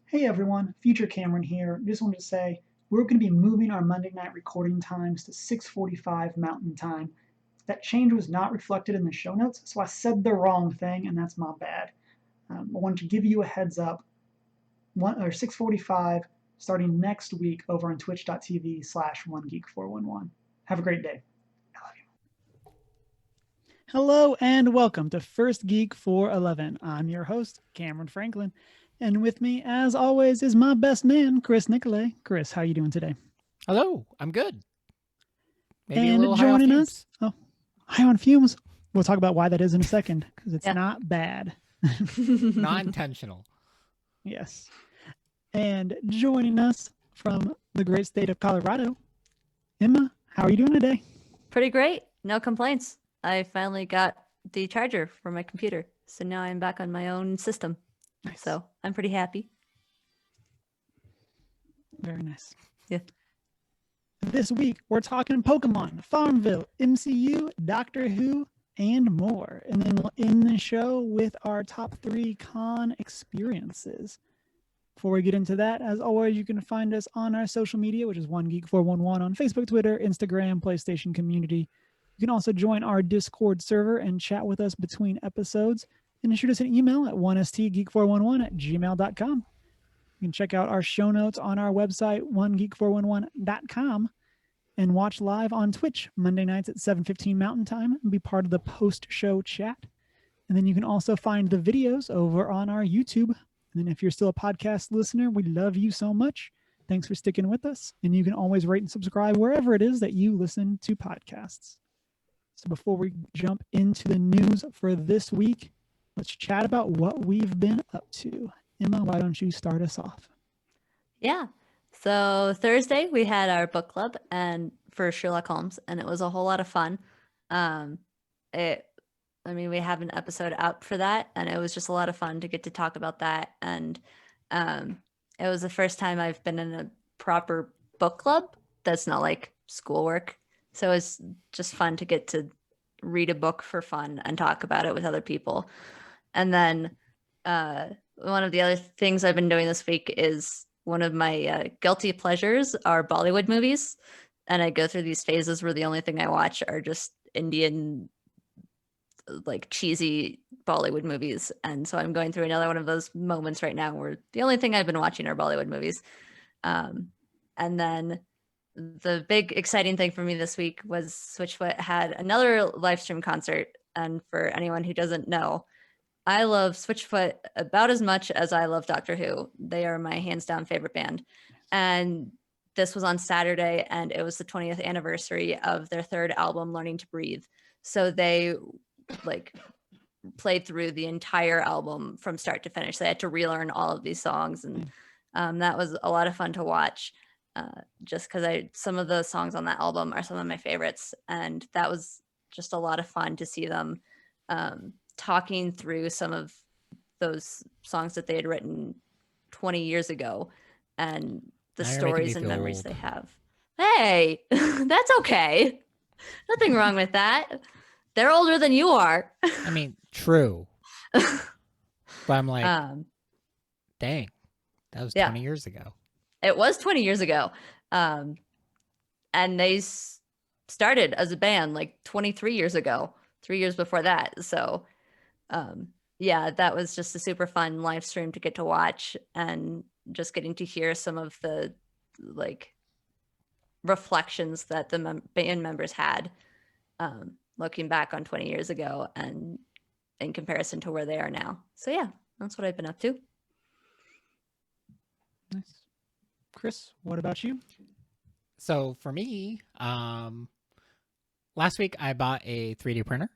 Hey everyone, Future Cameron here. Just wanted to say we're going to be moving our Monday night recording times to 6:45 Mountain Time. That change was not reflected in the show notes, so I said the wrong thing, and that's my bad. I wanted to give you a heads up. 6:45 starting next week over on twitch.tv/onegeek411. Have a great day. I love you. Hello and welcome to First Geek 411. I'm your host, Cameron Franklin. And with me, as always, is my best man, Chris Nicolay. Chris, how you doing today? Hello, I'm good. Maybe and a little joining us, high on fumes. We'll talk about why that is in a second, because it's not bad. Not intentional. Yes. And joining us from the great state of Colorado, Emma, how are you doing today? Pretty great. No complaints. I finally got the charger for my computer, so now I'm back on my own system. Nice. So I'm pretty happy. Very nice. Yeah. This week, we're talking Pokemon, Farmville, MCU, Doctor Who, and more. And then we'll end the show with our top 3 con experiences. Before we get into that, as always, you can find us on our social media, which is OneGeek411 on Facebook, Twitter, Instagram, PlayStation Community. You can also join our Discord server and chat with us between episodes. And shoot us an email at 1stgeek411@gmail.com. You can check out our show notes on our website, onegeek411.com, and watch live on Twitch Monday nights at 7:15 Mountain Time and be part of the post-show chat. And then you can also find the videos over on our YouTube. And then if you're still a podcast listener, we love you so much. Thanks for sticking with us. And you can always rate and subscribe wherever it is that you listen to podcasts. So before we jump into the news for this week, let's chat about what we've been up to. Emma, why don't you start us off? Yeah. So Thursday we had our book club and for Sherlock Holmes, and it was a whole lot of fun. We have an episode out for that, and it was just a lot of fun to get to talk about that. And it was the first time I've been in a proper book club that's not like schoolwork. So it's just fun to get to read a book for fun and talk about it with other people. And then one of the other things I've been doing this week is one of my guilty pleasures are Bollywood movies. And I go through these phases where the only thing I watch are just Indian, like cheesy Bollywood movies. And so I'm going through another one of those moments right now where the only thing I've been watching are Bollywood movies. And then the big exciting thing for me this week was Switchfoot had another live stream concert. And for anyone who doesn't know, I love Switchfoot about as much as I love Doctor Who. They are my hands down favorite band. And this was on Saturday, and it was the 20th anniversary of their third album, Learning to Breathe. So they played through the entire album from start to finish. They had to relearn all of these songs, and that was a lot of fun to watch. Just because some of the songs on that album are some of my favorites, and that was just a lot of fun to see them talking through some of those songs that they had written 20 years ago and the stories and memories they have. Hey, that's okay. Nothing wrong with that. They're older than you are. I mean, true. But I'm like, dang, that was 20 years ago. It was 20 years ago. And they started as a band like 23 years ago, 3 years before that. So that was just a super fun live stream to get to watch, and just getting to hear some of the reflections that the band members had looking back on 20 years ago and in comparison to where they are now. So yeah, that's what I've been up to. Nice. Chris, what about you? So for me, last week I bought a 3D printer.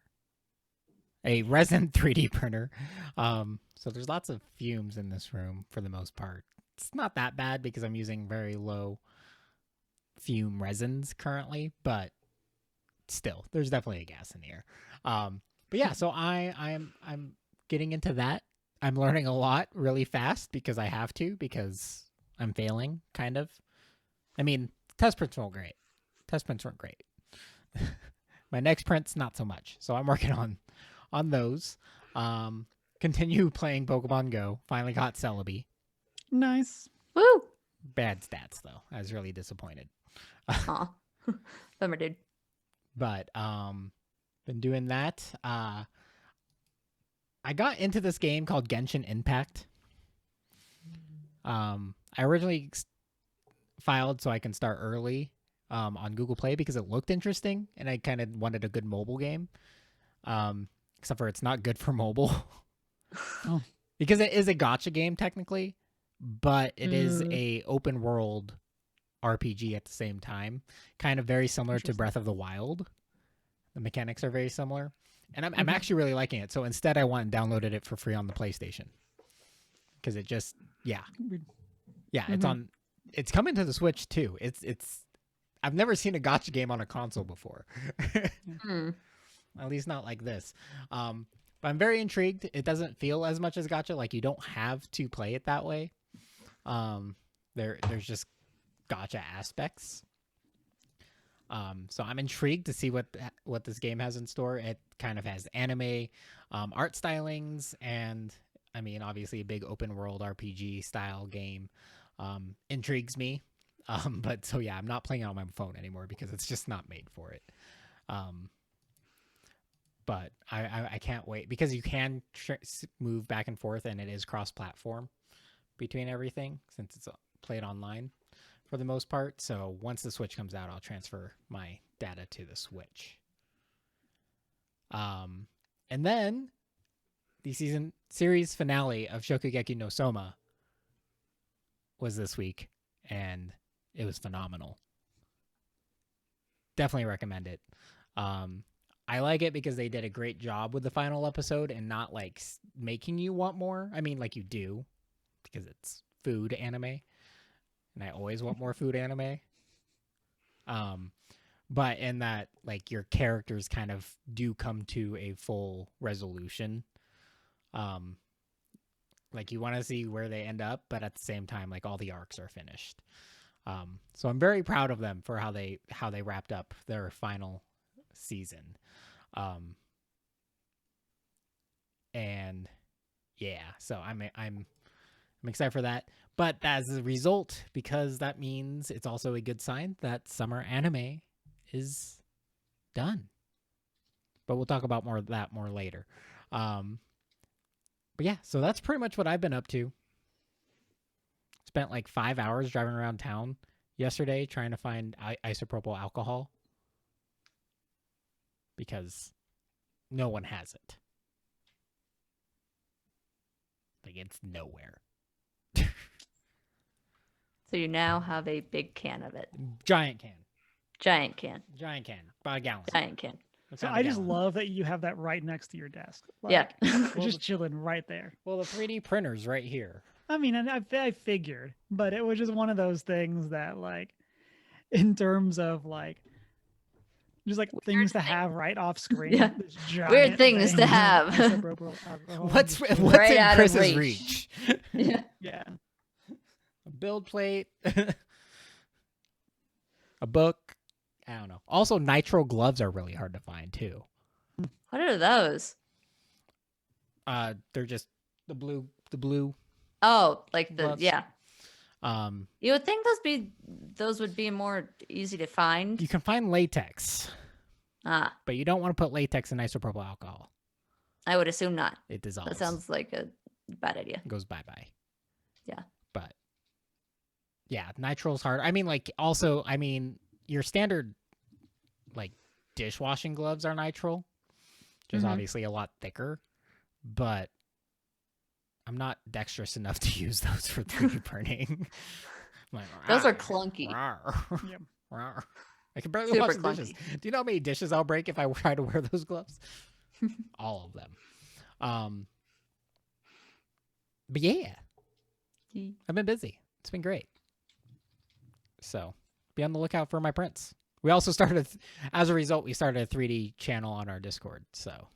A resin 3D printer. So there's lots of fumes in this room for the most part. It's not that bad because I'm using very low fume resins currently, but still, there's definitely a gas in the air. But yeah, so I'm getting into that. I'm learning a lot really fast because I have to, because I'm failing, kind of. I mean, test prints weren't great. My next prints, not so much. So I'm working on those. Continue playing Pokemon Go. Finally got Celebi. Nice. Woo! Bad stats though. I was really disappointed. Aw. Bummer, dude. But been doing that. I got into this game called Genshin Impact. I originally filed so I can start early on Google Play because it looked interesting and I kind of wanted a good mobile game. Except for it's not good for mobile. Oh. Because it is a gacha game technically, but it is a open world RPG at the same time. Kind of very similar to Breath of the Wild. The mechanics are very similar. And I'm actually really liking it. So instead I went and downloaded it for free on the PlayStation. Because it just it's coming to the Switch too. It's I've never seen a gacha game on a console before. At least not like this. But I'm very intrigued. It doesn't feel as much as gacha. Like you don't have to play it that way. There's just gacha aspects. So I'm intrigued to see what this game has in store. It kind of has anime art stylings, and I mean obviously a big open world RPG style game. Intrigues me. But so yeah, I'm not playing it on my phone anymore because it's just not made for it. But I can't wait because you can move back and forth, and it is cross-platform between everything since it's played online for the most part. So once the Switch comes out, I'll transfer my data to the Switch. And then the series finale of Shokugeki no Soma was this week, and it was phenomenal. Definitely recommend it. I like it because they did a great job with the final episode and not like making you want more. I mean, like you do because it's food anime, and I always want more food anime. But in that, like your characters kind of do come to a full resolution. Like you want to see where they end up, but at the same time, like all the arcs are finished. So I'm very proud of them for how they wrapped up their final season. And yeah, so I'm excited for that. But as a result, because that means it's also a good sign that summer anime is done. But we'll talk about more later. But yeah, so that's pretty much what I've been up to. Spent like 5 hours driving around town yesterday trying to find isopropyl alcohol because no one has it. Like it's nowhere. So you now have a big can of it. Giant can. About a gallon. Giant can. So I just love that you have that right next to your desk. Like, Yeah. Just chilling right there. Well, the 3D printer's right here. I mean, and I figured, but it was just one of those things that, like, in terms of like, just like things to have right off screen. Yeah. this giant Weird things thing to of have. isopropyl alcohol. What's Right in out of Chris's reach. reach? Yeah. A build plate, a book. I don't know. Also, nitro gloves are really hard to find too. What are those? They're just the blue. Oh, like the gloves. yeah. You would think those would be more easy to find. You can find latex, but you don't want to put latex in isopropyl alcohol. I would assume not. It dissolves. That sounds like a bad idea. It goes bye-bye. Yeah. But yeah, nitro's hard. I mean, like also, I mean, your standard like dishwashing gloves are nitrile, which is obviously a lot thicker, but I'm not dexterous enough to use those for 3D printing. Like, those are clunky. Yep. I can barely Super wash the dishes. clunky. Do you know how many dishes I'll break if I try to wear those gloves? All of them. But yeah, I've been busy. It's been great. So be on the lookout for my prints. We also started, as a result, we started a 3D channel on our Discord. So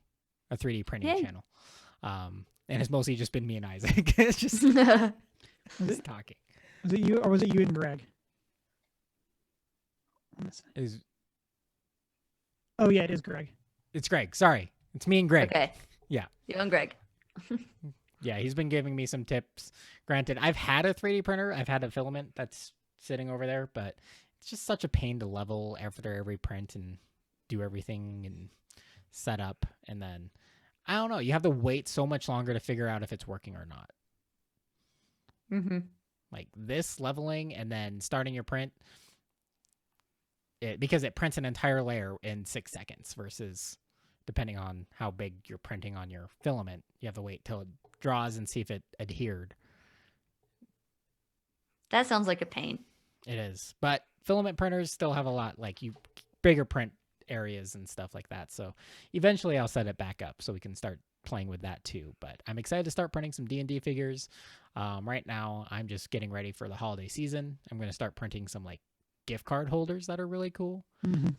a 3D printing channel. And it's mostly just been me and Isaac. It's just talking. Was it you or was it you and Greg? Oh yeah, it is Greg. It's Greg. Sorry. It's me and Greg. Okay. Yeah. You and Greg. Yeah, he's been giving me some tips. Granted, I've had a 3D printer. I've had a filament that's sitting over there, but it's just such a pain to level after every print and do everything and set up. And then, I don't know, you have to wait so much longer to figure out if it's working or not. Mm-hmm. Like this leveling and then starting your print, because it prints an entire layer in 6 seconds versus depending on how big you're printing on your filament, you have to wait till it draws and see if it adhered. That sounds like a pain. It is. But filament printers still have a lot, like bigger print areas and stuff like that. So eventually I'll set it back up so we can start playing with that too. But I'm excited to start printing some D&D figures. Right now I'm just getting ready for the holiday season. I'm going to start printing some like gift card holders that are really cool.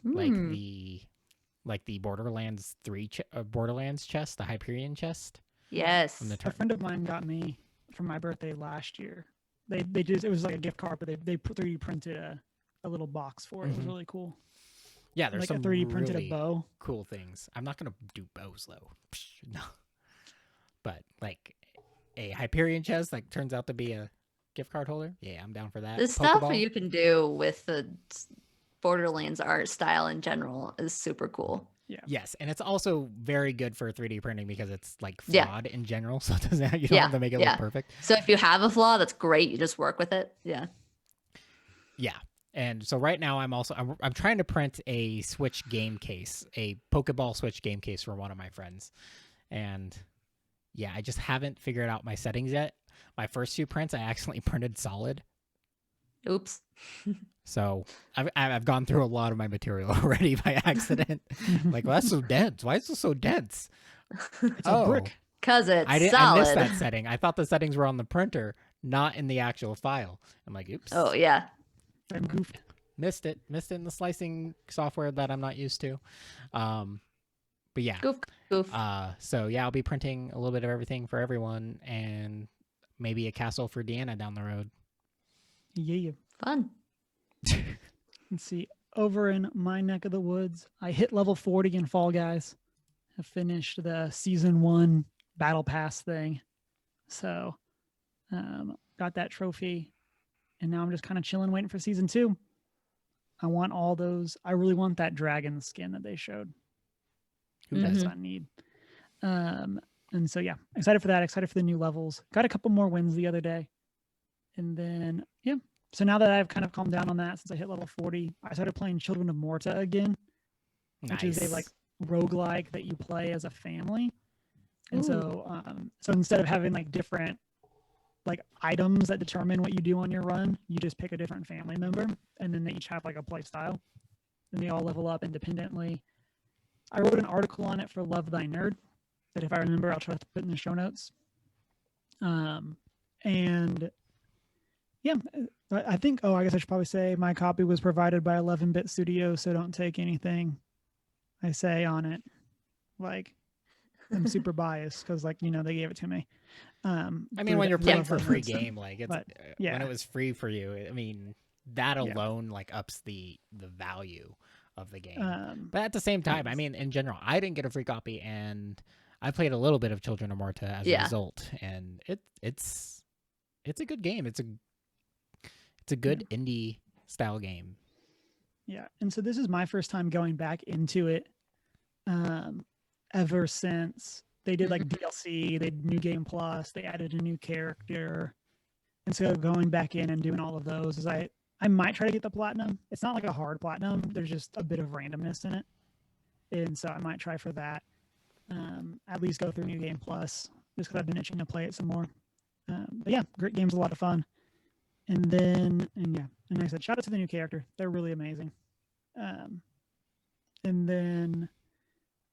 Like the Borderlands 3 Borderlands chest, the Hyperion chest. Yes. A friend of mine got me for my birthday last year. They just, it was like a gift card, but they 3D printed a little box for it. It was really cool. Yeah, there's like some a 3D printed really a bow. Cool things. I'm not gonna do bows though. No. But like a Hyperion chest like turns out to be a gift card holder. Yeah, I'm down for that. The stuff Pokeball. you can do with the Borderlands art style in general is super cool. Yeah. Yes, and it's also very good for 3D printing because it's like Yeah. flawed in general, so it doesn't, you don't have to make it look perfect. So if you have a flaw, that's great. You just work with it. Yeah. Yeah. And so right now I'm trying to print a Switch game case, a Pokeball Switch game case for one of my friends. And yeah, I just haven't figured out my settings yet. My first few prints I accidentally printed solid. Oops. So I've gone through a lot of my material already by accident. Like, well, that's so dense. Why is this so dense? It's a brick. Because it's I solid. missed that setting. I thought the settings were on the printer, not in the actual file. I'm like, oops. Oh, yeah. I'm goofed. Missed it in the slicing software that I'm not used to. But yeah. Goof. So yeah, I'll be printing a little bit of everything for everyone and maybe a castle for Deanna down the road. Yeah. Fun. Let's see. Over in my neck of the woods, I hit level 40 in Fall Guys. I finished the season 1 battle pass thing. So got that trophy. And now I'm just kind of chilling, waiting for season 2. I want all those. I really want that dragon skin that they showed. Who does not need? And so, yeah, excited for that. Excited for the new levels. Got a couple more wins the other day. And then, yeah. So now that I've kind of calmed down on that since I hit level 40, I started playing Children of Morta again, which is a like roguelike that you play as a family. And so instead of having like different like items that determine what you do on your run, you just pick a different family member, and then they each have like a play style, and they all level up independently. I wrote an article on it for Love Thy Nerd that if I remember, I'll try to put in the show notes. And yeah, I think, I guess I should probably say my copy was provided by 11-Bit Studios, so don't take anything I say on it. Like, I'm super biased because, like, you know, they gave it to me. I mean, when you're playing for a free game, like, it's, when it was free for you, I mean, that alone, like, ups the value of the game. But at the same time, I mean, in general, I didn't get a free copy, and I played a little bit of Children of Morta as a result, and it's a good game. It's a good indie style game. Yeah, and so this is my first time going back into it ever since they did like DLC, they did New Game Plus, they added a new character. And so going back in and doing all of those is I might try to get the platinum. It's not like a hard platinum. There's just a bit of randomness in it. And so I might try for that. At least go through New Game Plus just because I've been itching to play it some more. But yeah, great game's a lot of fun. And like I said, shout out to the new character. They're really amazing. And then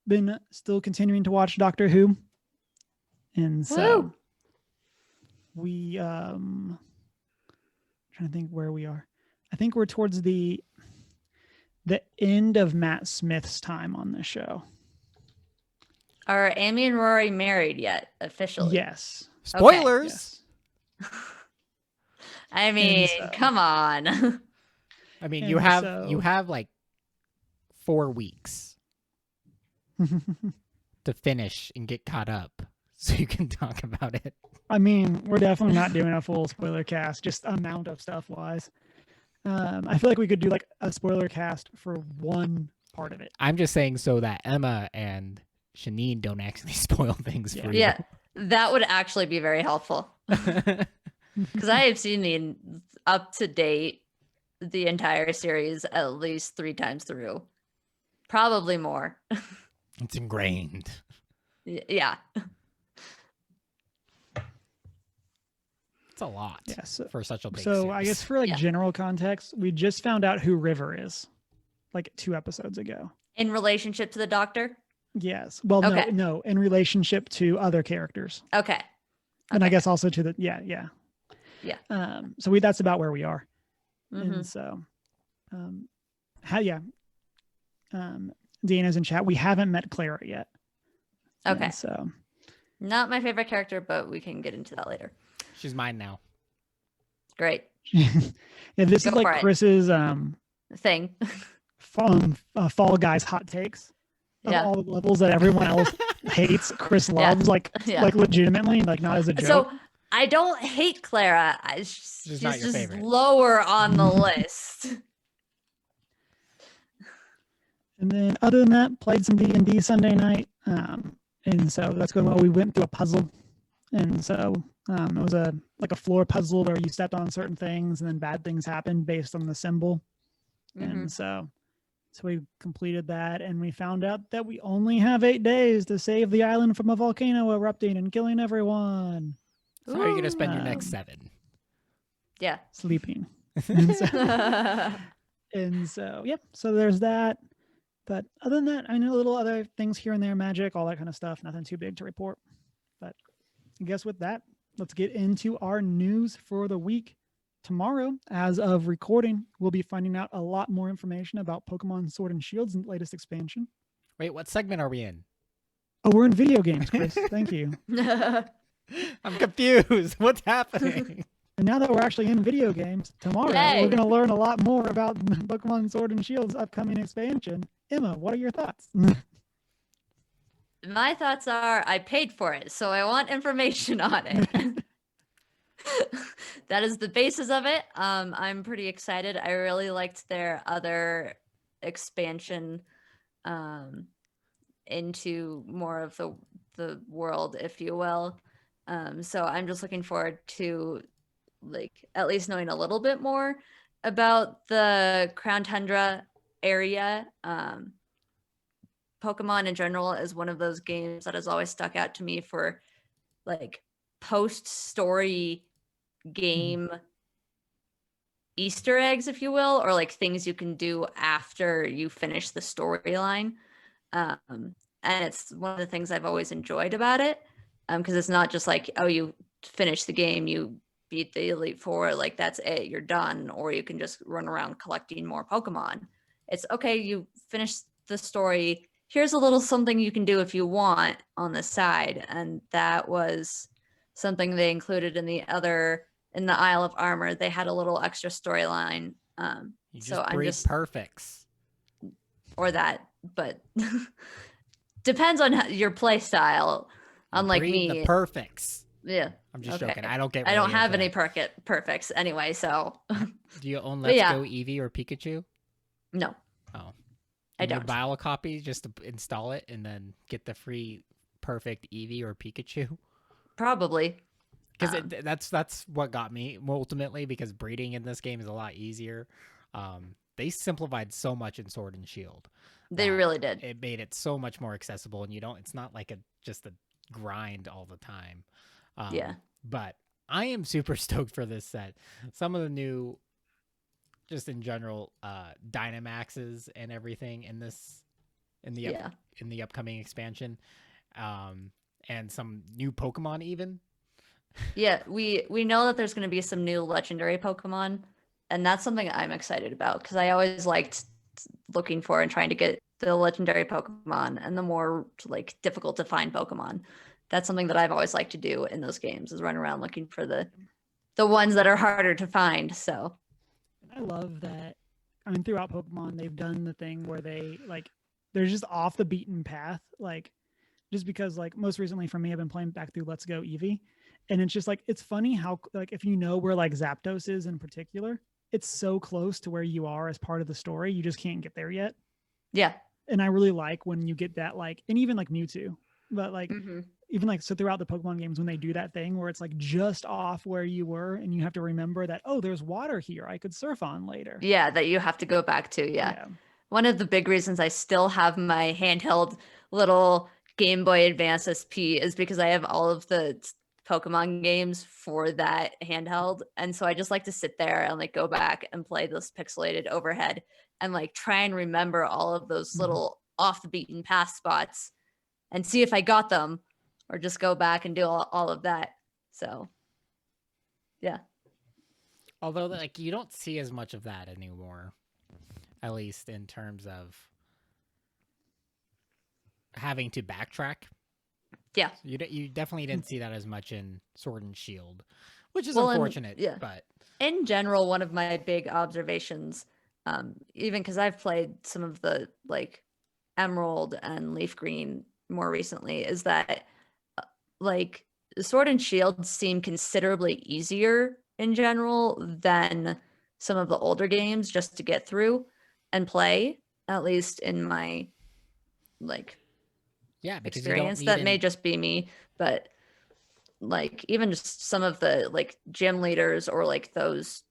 been still continuing to watch Doctor Who. And so we trying to think where we are. I think we're towards the end of Matt Smith's time on the show. Are Amy and Rory married yet officially? Yes. Spoilers. Yes. I mean, come on. I mean, you have like 4 weeks to finish and get caught up. so you can talk about it. I mean, we're definitely not doing a full spoiler cast, just amount of stuff wise. I feel like we could do like a spoiler cast for one part of it. I'm just saying so that Emma and Shanine don't actually spoil things for you. Yeah, that would actually be very helpful. Because I have seen the up to date the entire series at least 3 times through, probably more. It's ingrained. Yeah. It's a lot. Yeah, for such a big so series. I guess for like Yeah. general context, we just found out who River is, like 2 episodes ago. In relationship to the Doctor. Yes. Well, Okay. no, in relationship to other characters, Okay. and I Okay. guess also to the yeah. Yeah. So that's about where we are, Mhm. and so, Dana's in chat. We haven't met Clara yet. Okay. And so Not my favorite character, but we can get into that later. She's mine now. Great yeah, this Go is like for it. Chris's thing. Fall Guys hot takes of Yeah. all the levels that everyone else hates. Chris Yeah. loves like Yeah. like legitimately, like not as a joke. So I don't hate Clara. She's not your just favorite. lower on the list. And then other than that, played some D&D Sunday night. And so that's going well. We went through a puzzle. And so it was a floor puzzle where you stepped on certain things and then bad things happened based on the symbol. Mhm. And so we completed that, and we found out that we only have 8 days to save the island from a volcano erupting and killing everyone. So how are you going to spend your Ooh. next 7? Yeah. Sleeping. And so yeah, so there's that. But other than that, I know little other things here and there, magic, all that kind of stuff. Nothing too big to report. But I guess with that, let's get into our news for the week. Tomorrow, as of recording, we'll be finding out a lot more information about Pokemon Sword and Shield's latest expansion. Wait, what segment are we in? Oh, we're in video games, Chris. Thank you. I'm confused. What's happening? And now that we're actually in video games, tomorrow Yay. we're going to learn a lot more about Pokemon Sword and Shield's upcoming expansion. Emma, what are your thoughts? My thoughts are I paid for it, so I want information on it. That is the basis of it. I'm pretty excited. I really liked their other expansion into more of the world, if you will. So I'm just looking forward to like at least knowing a little bit more about the Crown Tundra area. Pokemon in general is one of those games that has always stuck out to me for like post-story game Easter eggs, if you will, or like things you can do after you finish the storyline. And it's one of the things I've always enjoyed about it, because it's not just like, oh, you finish the game, you beat the Elite Four, like that's it, you're done, or you can just run around collecting more Pokemon. It's okay, you finish the story, here's a little something you can do if you want on the side. And that was something they included in the Isle of Armor. They had a little extra storyline. You just So I'm breed just perfects. or that, but depends on your play style. You Unlike breed me, the perfects. yeah. I'm just Okay. joking. I don't get. I don't really have into any that. perfects anyway, so Do you own But Let's yeah. Go Eevee or Pikachu? no, Oh, I Can you don't. buy a copy just to install it and then get the free perfect Eevee or Pikachu? Probably. Because that's what got me ultimately, because breeding in this game is a lot easier. They simplified so much in Sword and Shield. They that really did. It made it so much more accessible, and it's not like just a grind all the time. Yeah. But I am super stoked for this set. Some of the new, just in general, Dynamaxes and everything in the upcoming expansion, and some new Pokemon even. Yeah, we know that there's going to be some new legendary Pokemon, and that's something I'm excited about because I always liked looking for and trying to get the legendary Pokemon and the more like difficult to find Pokemon. That's something that I've always liked to do in those games, is run around looking for the ones that are harder to find. So I love that. I mean, throughout Pokemon, they've done the thing where they're just off the beaten path. Like, just because like most recently for me, I've been playing back through Let's Go Eevee, and it's just like, it's funny how like if you know where like Zapdos is in particular, it's so close to where you are as part of the story, you just can't get there yet. Yeah. And I really like when you get that, like, and even like Mewtwo, but like Mm-hmm. even like so throughout the Pokemon games when they do that thing where it's like just off where you were and you have to remember that, oh, there's water here I could surf on later. Yeah, that you have to go back to. Yeah. One of the big reasons I still have my handheld little Game Boy Advance SP is because I have all of the Pokemon games for that handheld. And so I just like to sit there and like go back and play this pixelated overhead and like try and remember all of those little off the beaten path spots and see if I got them or just go back and do all of that. So, yeah. Although, like, you don't see as much of that anymore, at least in terms of having to backtrack. Yeah. You definitely didn't see that as much in Sword and Shield, which is Well, unfortunate. yeah. But in general, one of my big observations, even because I've played some of the like Emerald and Leaf Green more recently, is that like Sword and Shield seem considerably easier in general than some of the older games just to get through and play, at least in my like yeah, because experience. you don't That may just be me, but like even just some of the like gym leaders or like those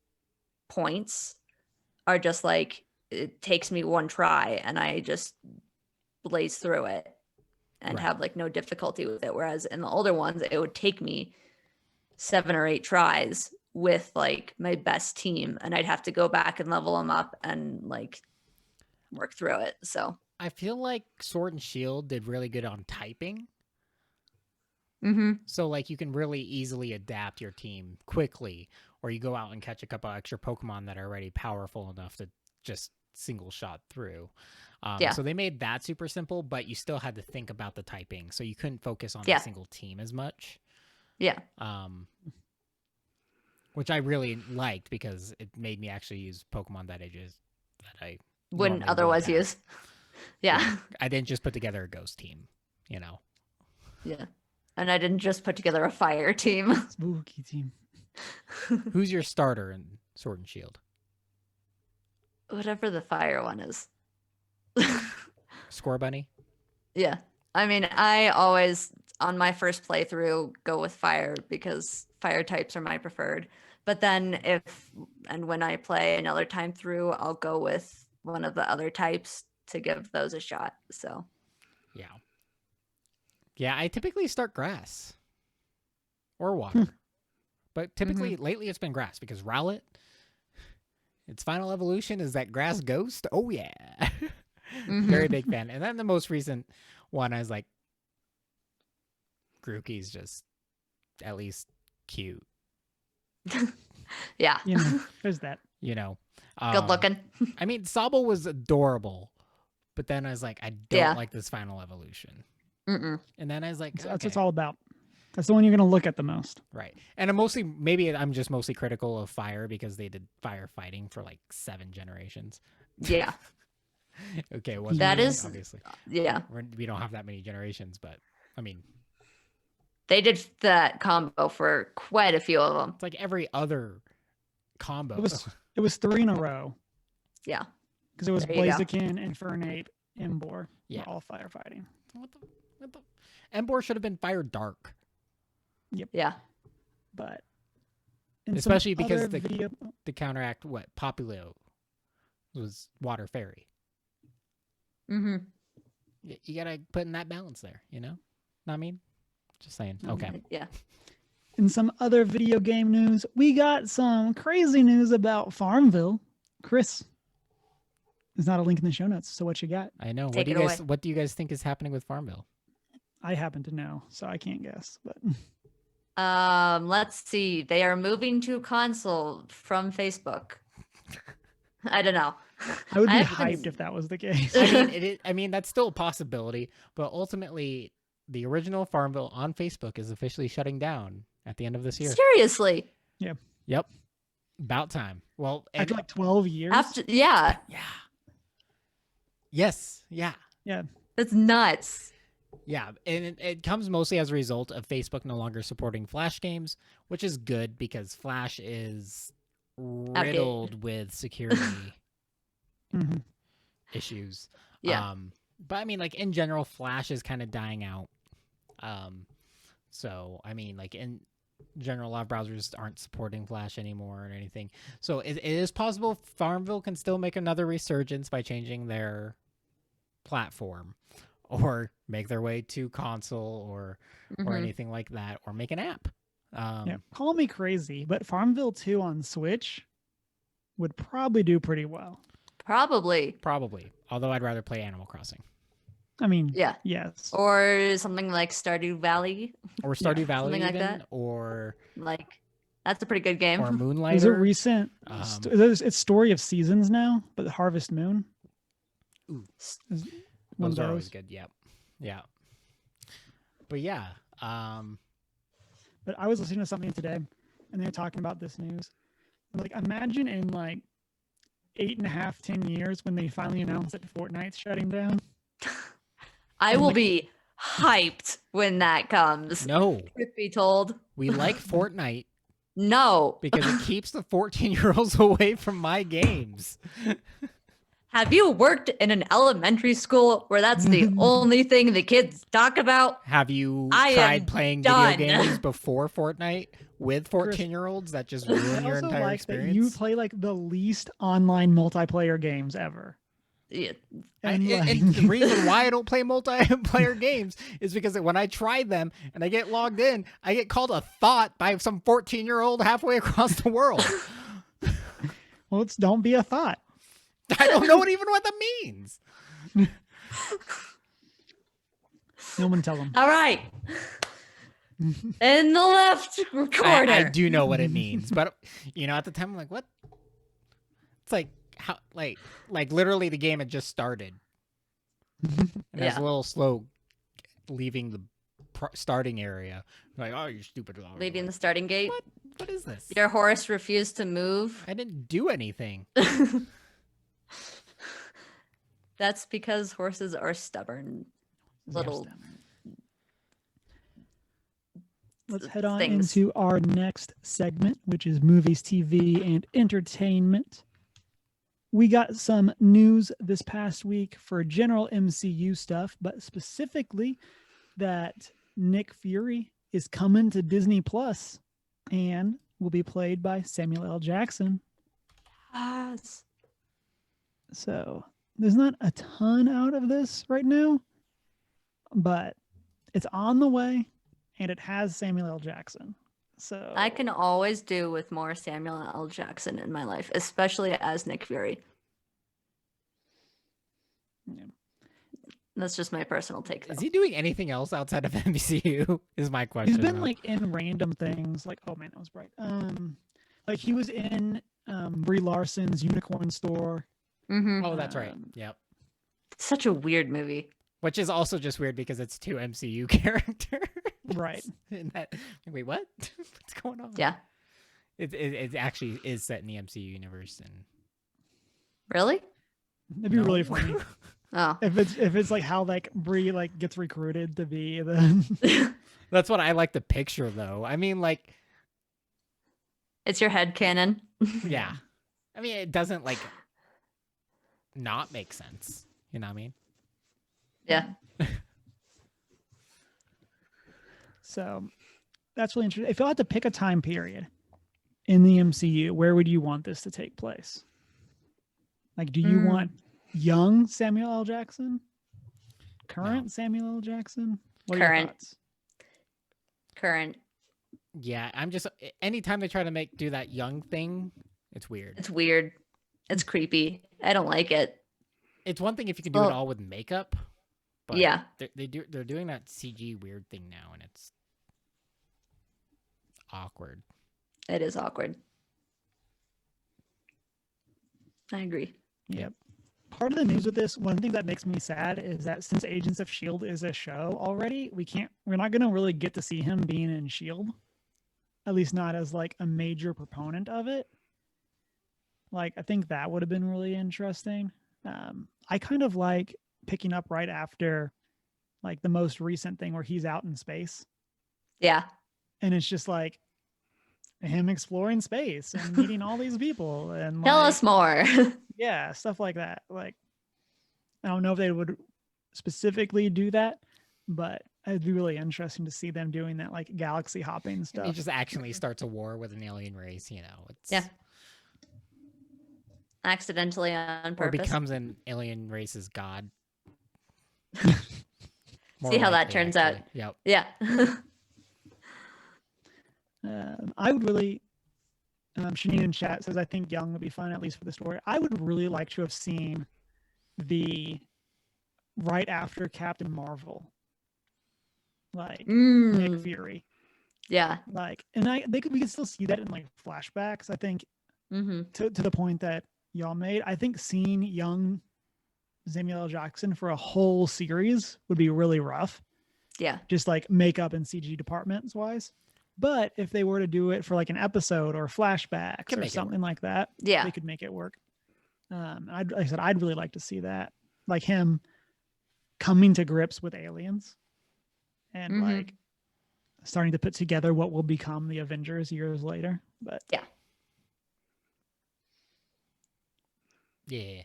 points are just like it takes me one try and I just blaze through it and Right. have like no difficulty with it. Whereas in the older ones, it would take me 7 or 8 tries with like my best team, and I'd have to go back and level them up and like work through it. So I feel like Sword and Shield did really good on typing. mm-hmm. So like you can really easily adapt your team quickly, or you go out and catch a couple extra Pokemon that are already powerful enough to just single shot through. Yeah. So they made that super simple, but you still had to think about the typing, so you couldn't focus on Yeah. a single team as much. Yeah. Which I really liked because it made me actually use Pokemon that I Wouldn't normally otherwise have. use. Yeah. Yeah. I didn't just put together a ghost team, you know. Yeah. And I didn't just put together a fire team. Spooky team. Who's your starter in Sword and Shield? Whatever the fire one is. Score Bunny? Yeah. I mean, I always, on my first playthrough, go with fire because fire types are my preferred. But then when I play another time through, I'll go with one of the other types to give those a shot. So, Yeah. Yeah, I typically start grass or water. But typically, lately it's been grass because Rowlet, its final evolution is that grass ghost. Oh, yeah. Very big fan. And then the most recent one, I was like, Grookey's just at least cute. yeah. You know, there's that. You know, Good looking. I mean, Sobble was adorable, but then I was like, I don't like this final evolution. Mm-mm. And then I was like, That's what okay. it's all about. That's the one you're going to look at the most. Right. And maybe I'm just mostly critical of fire because they did firefighting for like 7 generations. Yeah. Okay. Well, That is, obviously. yeah. We don't have that many generations, but I mean, They did that combo for quite a few of them. it's like every other combo. It was 3 in a row Yeah. because it was There you go. Blaziken, Infernape, Emboar. Yeah. Were all firefighting. What the? Emboar should have been fire dark. Yeah. But in some Especially because other video, to counteract what Populio was water fairy. Mm-hmm. You gotta put in that balance there, you know? Know what I mean? Just saying. Okay. Yeah. in some other video game news, we got some crazy news about Farmville. Chris, there's not a link in the show notes. So what you got? I know. Take it away. What do you guys think is happening with Farmville? I happen to know, so I can't guess. But Let's see. They are moving to console from Facebook. I don't know. I would be I haven't hyped if that was the case. I mean, that's still a possibility, but ultimately, the original Farmville on Facebook is officially shutting down at the end of this year. Seriously. Yep. About time. Well, After like 12 years. Yeah. yeah. Yes. Yeah. Yeah. That's nuts. Yeah, and it comes mostly as a result of Facebook no longer supporting Flash games, which is good because Flash is riddled with security Mhm. issues. Yeah. But I mean, like in general, Flash is kind of dying out. So I mean, like in general, a lot of browsers aren't supporting Flash anymore or anything. So it is possible Farmville can still make another resurgence by changing their platform, or make their way to console, or Mhm. anything like that, or make an app. Yeah, call me crazy, but Farmville 2 on Switch would probably do pretty well. Probably. Probably. Although I'd rather play Animal Crossing I mean, Yeah. yes. Or something like Stardew Valley. or Stardew Valley, something like even, that. or Like, that's a pretty good game. Moonlighter. There's a recent, Um, it's Story of Seasons now, but Harvest Moon. Ooh. Is one Those of are always those. good. Yeah. But yeah, But I was listening to something today, and they were talking about this news. Like, imagine in like 8.5, 10 years when they finally announce that Fortnite's shutting down. I And will like- be hyped when that comes. no, Truth be told, we like Fortnite no. because it keeps the 14-year-olds away from my games. Have you worked in an elementary school where that's the only thing the kids talk about? Have you I tried am playing done. video games before Fortnite with Chris, 14-year-olds that just I ruin your also entire like experience? that you play like the least online multiplayer games ever. Yeah. And, and the reason why I don't play multiplayer games is because when I try them and I get logged in, I get called a thought by some 14-year-old halfway across the world. well, don't be a thought. I don't know even what that means. No one tell them. All right. In the left corner. I do know what it means, but at the time I'm like, what? It's like how like literally the game had just started, and I was a little slow leaving the starting area. Like, oh, you're stupid. Leaving the starting gate. What is this? Your horse refused to move. I didn't do anything. That's because horses are stubborn little Let's head on things. into our next segment, which is movies, TV, and entertainment. We got some news this past week for general MCU stuff, but specifically that Nick Fury is coming to Disney Plus and will be played by Samuel L. Jackson. Yes. So there's not a ton out of this right now, but it's on the way and it has Samuel L. Jackson. So I can always do with more Samuel L. Jackson in my life, especially as Nick Fury. Yeah. That's just my personal take. Is Though. he doing anything else outside of MCU? Is my question. He's been though. like in random things, like oh man, that was bright. Like he was in Brie Larson's Unicorn Store. Mm-hmm. Oh, that's right. Yep. Such a weird movie. Which is also just weird because it's two MCU characters. Right. And that, wait, what? What's going on? Yeah. It actually is set in the MCU universe, and Really? It'd be really funny Oh. if it's like how like Brie like gets recruited to be the. that's what I like to picture, though. I mean, like, It's your head canon. yeah. I mean, it doesn't like not make sense. You know what I mean? Yeah. So that's really interesting. If you had to pick a time period in the MCU, where would you want this to take place? Like, do you want young Samuel L. Jackson? Current Samuel L. Jackson? What are your Current. thoughts? Current. Yeah, I'm just anytime they try to do that young thing, it's weird. It's weird. It's creepy. I don't like it. It's one thing if you can do it all with makeup, but yeah, they're doing that CG weird thing now, and it's awkward. it is awkward. I agree. Yep. Part of the news with this, one thing that makes me sad is that since Agents of S.H.I.E.L.D. is a show already, we're not going to really get to see him being in S.H.I.E.L.D. At least not as like a major proponent of it. Like, I think that would have been really interesting. I kind of like picking up right after like the most recent thing where he's out in space, Yeah. and it's just like him exploring space and meeting all these people and Tell like, us more. yeah, stuff like that. Like, I don't know if they would specifically do that, but it'd be really interesting to see them doing that, like galaxy hopping And he stuff. just actually starts a war with an alien race, you know. It's Yeah. Accidentally on or purpose. becomes an alien race's god. More See how that likely, turns actually. out. Yep. Yeah. I would really, Shanine in chat says, I think Young would be fun, at least for the story. I would really like to have seen the right after Captain Marvel, like Nick Fury. Yeah. Like, and we could still see that in like flashbacks, I think, to the point that y'all made. I think seeing young Samuel L. Jackson for a whole series would be really rough. Yeah. Just like makeup and CG departments wise. But if they were to do it for like an episode or flashbacks or something like that, yeah, they could make it work. Like I said, I'd really like to see that, like him coming to grips with aliens and like starting to put together what will become the Avengers years later. But yeah. Yeah.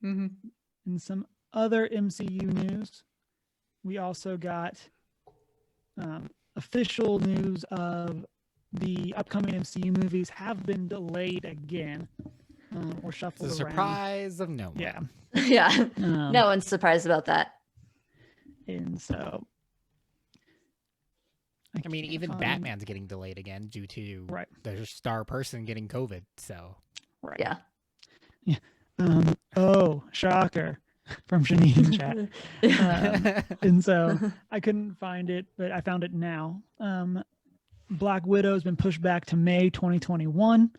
In some other MCU news, we also got official news of the upcoming MCU movies have been delayed again or shuffled It's a around. Surprise of no one. Yeah. Yeah. No one's surprised about that. And so, I mean, even Batman's getting delayed again due to the star person getting COVID. So, yeah. Yeah. Oh, shocker from Shanine chat. And so I couldn't find it, but I found it now. Black Widow has been pushed back to May 2021,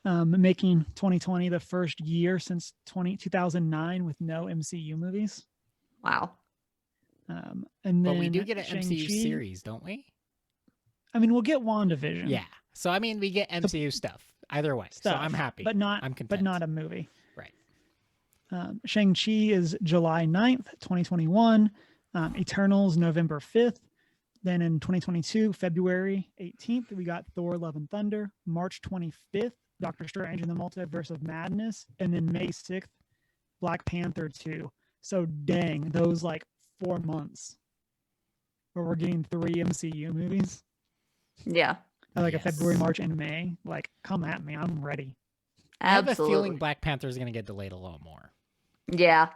making 2020 the first year since 2009 with no MCU movies. Wow. And then but we do get an MCU series, don't we? I mean, we'll get WandaVision. Yeah. So I mean, we get MCU stuff either way. So I'm happy. But not, I'm content. but not a movie. Right. Shang-Chi is July 9th, 2021. Eternals, November 5th. Then in 2022, February 18th, we got Thor, Love and Thunder. March 25th, Doctor Strange and the Multiverse of Madness. And then May 6th, Black Panther 2. So dang, those like 4 months where we're getting 3 MCU movies. Yeah. Like a February, March, and May. Like, come at me. I'm ready. Absolutely. I have a feeling Black Panther is going to get delayed a lot more. Yeah.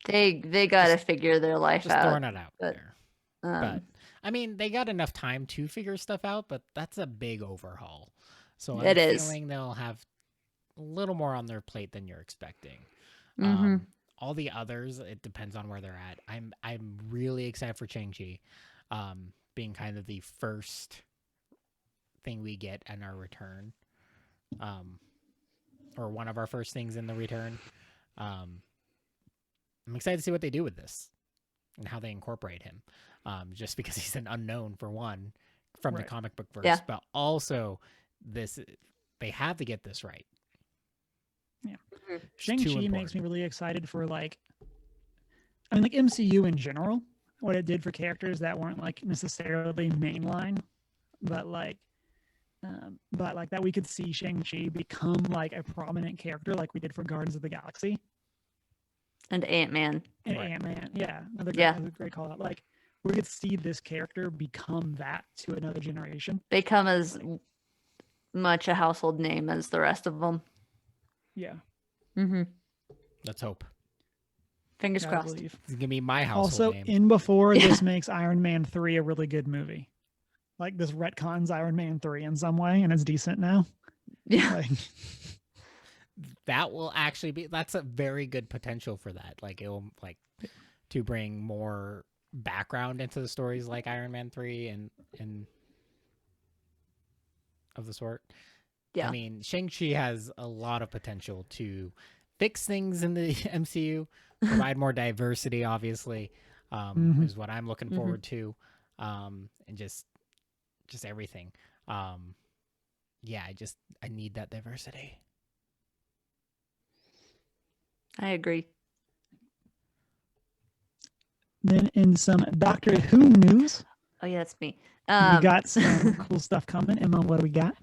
they got to figure their life just out. Throwing it out there. But I mean, they got enough time to figure stuff out, but that's a big overhaul. So I'm feeling they'll have a little more on their plate than you're expecting. All the others, it depends on where they're at. I'm really excited for Shang-Chi, being kind of the first thing we get in our return, or one of our first things in the return. I'm excited to see what they do with this and how they incorporate him. Just because he's an unknown for one from the comic book verse, but also they have to get this right. Yeah. Shang-Chi makes me really excited for like MCU in general, what it did for characters that weren't like necessarily mainline, but like that we could see Shang-Chi become like a prominent character like we did for Guardians of the Galaxy. And Ant-Man. Ant-Man, yeah. Another great call out. Like, we could see this character become that to another generation. Become as much a household name as the rest of them. Yeah. Let's hope. Fingers crossed. It's going to be my household name. Also, in before, this makes Iron Man 3 a really good movie. Like, this retcons Iron Man 3 in some way, and it's decent now. Yeah. Like, that will actually be, that's a very good potential for that. Like, it'll, like, to bring more background into the stories like Iron Man 3 and of the sort. Yeah. I mean, Shang-Chi has a lot of potential to fix things in the MCU, provide more diversity, obviously, is what I'm looking forward to, and just everything. Yeah, I need that diversity. I agree. Then in some Doctor Who news, Oh yeah, that's me. we got some cool stuff coming. Emma, what do we got?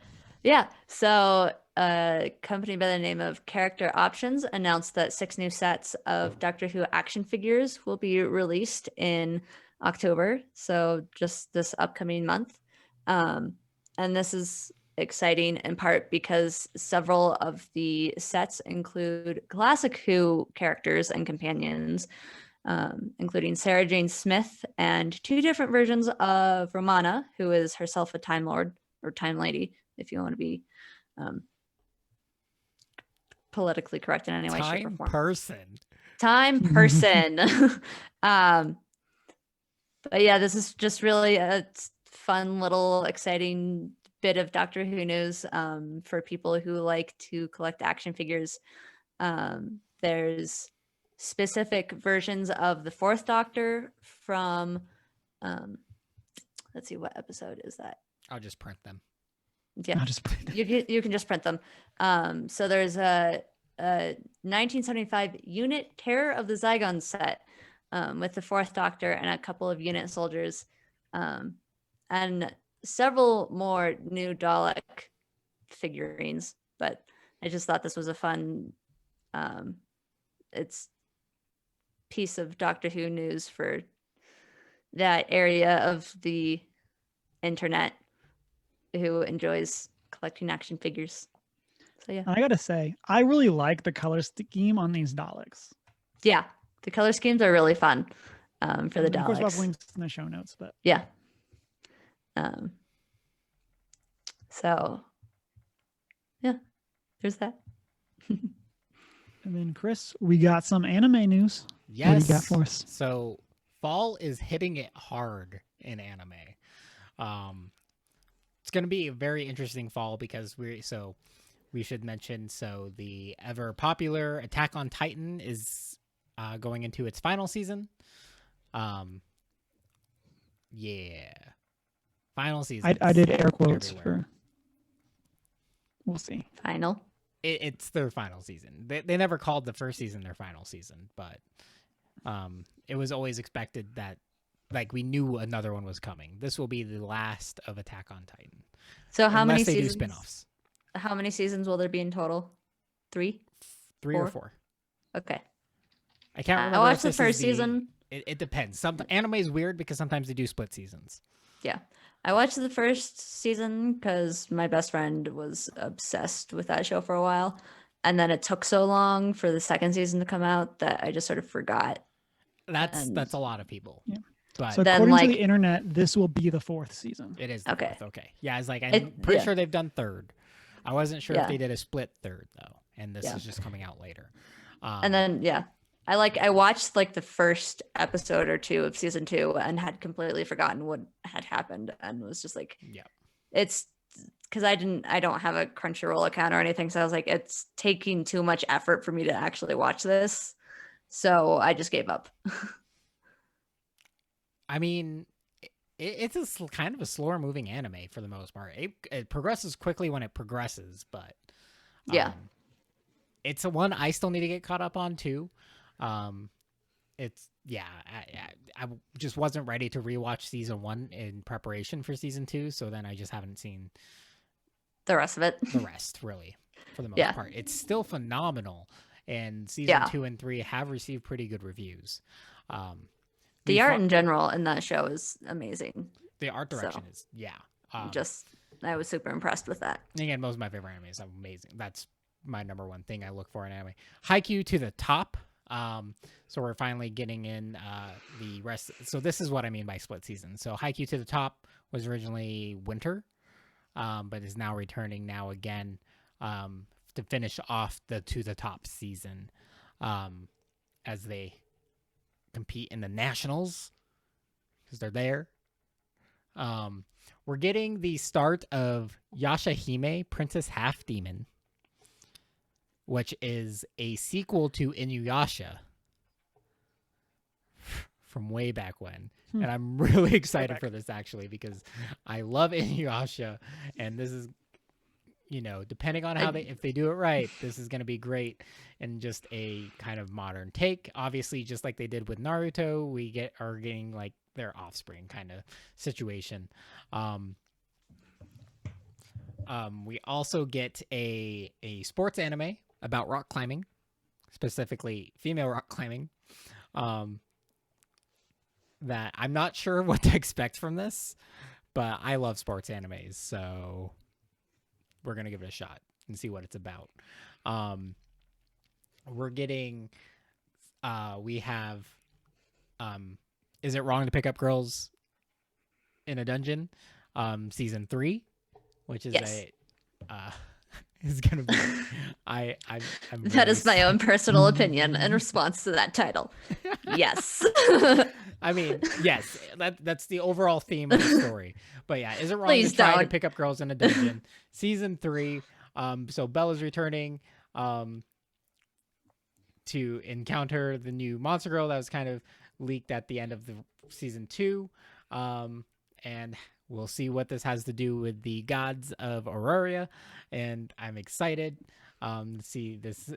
Yeah. So, a company by the name of Character Options announced that 6 new sets of Doctor Who action figures will be released in October. So, just this upcoming month. And this is exciting in part because several of the sets include classic Who characters and companions, including Sarah Jane Smith and 2 different versions of Romana, who is herself a Time Lord or Time Lady, if you want to be politically correct in any way, shape, or Time form. person. Time person. But yeah, this is just really a fun little exciting bit of Doctor Who news for people who like to collect action figures. There's specific versions of the Fourth Doctor from let's see, what episode is that? I'll just print them. Yeah, you can just print them. So there's a 1975 unit Terror of the Zygon set with the Fourth Doctor and a couple of unit soldiers, and several more new Dalek figurines. But I just thought this was a fun it's piece of Doctor Who news for that area of the internet who enjoys collecting action figures. So yeah. I gotta say, I really like the color scheme on these Daleks. Yeah, the color schemes are really fun for the Daleks. Of course, we'll have links in the show notes, but yeah. So yeah, there's that. And then Chris, we got some anime news. Yes. What do you got for us? So fall is hitting it hard in anime. It's going to be a very interesting fall because we should mention, so the ever popular Attack on Titan is going into its final season. Yeah. Final season. I did air quotes everywhere. for. We'll see. Final. It's their final season. They never called the first season their final season, but it was always expected that, like, we knew another one was coming. This will be the last of Attack on Titan. So how many Unless they seasons? do spin-offs. How many seasons will there be in total? 3? 3 or 4. Okay. I can't remember. I watched the first season. It depends. Some anime is weird because sometimes they do split seasons. Yeah. I watched the first season because my best friend was obsessed with that show for a while. And then it took so long for the second season to come out that I just sort of forgot. That's a lot of people. Yeah. But So then, according to like- the internet, this will be the 4th season. it is the Okay. 4th. Okay. Yeah, it's like I'm pretty sure they've done 3rd. I wasn't sure Yeah. if they did a split 3rd though, and this Yeah. is just coming out later. And then I watched like the first episode or 2 of season 2 and had completely forgotten what had happened and was just like, yeah. it's because I don't have a Crunchyroll account or anything, so I was like, it's taking too much effort for me to actually watch this, so I just gave up. I mean, it's kind of a slower moving anime for the most part. It progresses quickly when it progresses, but Yeah. it's a one I still need to get caught up on too. It's I just wasn't ready to rewatch season 1 in preparation for season 2, so then I just haven't seen The rest of it. the rest really for the most Yeah. part. It's still phenomenal, and season Yeah. 2 and 3 have received pretty good reviews. The art in general in that show is amazing. the art so, direction is I was super impressed with that. again, most of my favorite animes are amazing. That's my number one thing I look for in anime. Haikyuu to the top. So we're finally getting in the rest. So this is what I mean by split season. So Haikyuu to the top was originally winter, but is now returning now again to finish off the to the top season as they compete in the nationals because they're there. We're getting the start of Yashahime, Princess Half Demon, which is a sequel to Inuyasha from way back when. And I'm really excited for this actually because I love Inuyasha, and this is depending on how if they do it right, this is going to be great and just a kind of modern take. Obviously, just like they did with Naruto, we are getting like their offspring kind of situation. We also get a sports anime about rock climbing, specifically female rock climbing. That I'm not sure what to expect from this, but I love sports animes, so we're gonna give it a shot and see what it's about. We're getting, we have, Is It Wrong to Pick Up Girls in a Dungeon, season 3, which is is gonna be. I'm that is my own personal opinion in response to that title. Yes. I mean, yes, that's the overall theme of the story. But yeah, Is It Wrong to Try to Pick Up Girls in a Dungeon, season 3. So Bella's returning to encounter the new monster girl that was kind of leaked at the end of the season 2. And we'll see what this has to do with the gods of Aurora, and I'm excited to see this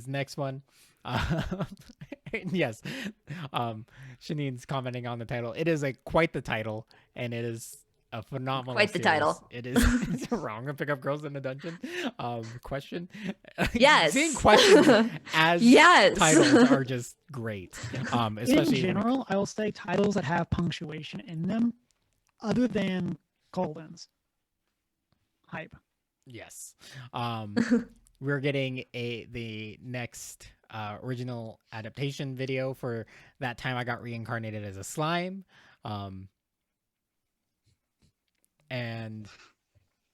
next one. Yes, Shanine's commenting on the title. It is quite the title, and it is a phenomenal. Quite the series. Title. It is. Is it wrong to pick up girls in a dungeon? Question. Yes. Seeing questions as titles are just great. Especially in general, I will say titles that have punctuation in them, other than colons. Hype. Yes. We're getting the next original adaptation video for That Time I Got Reincarnated as a Slime. And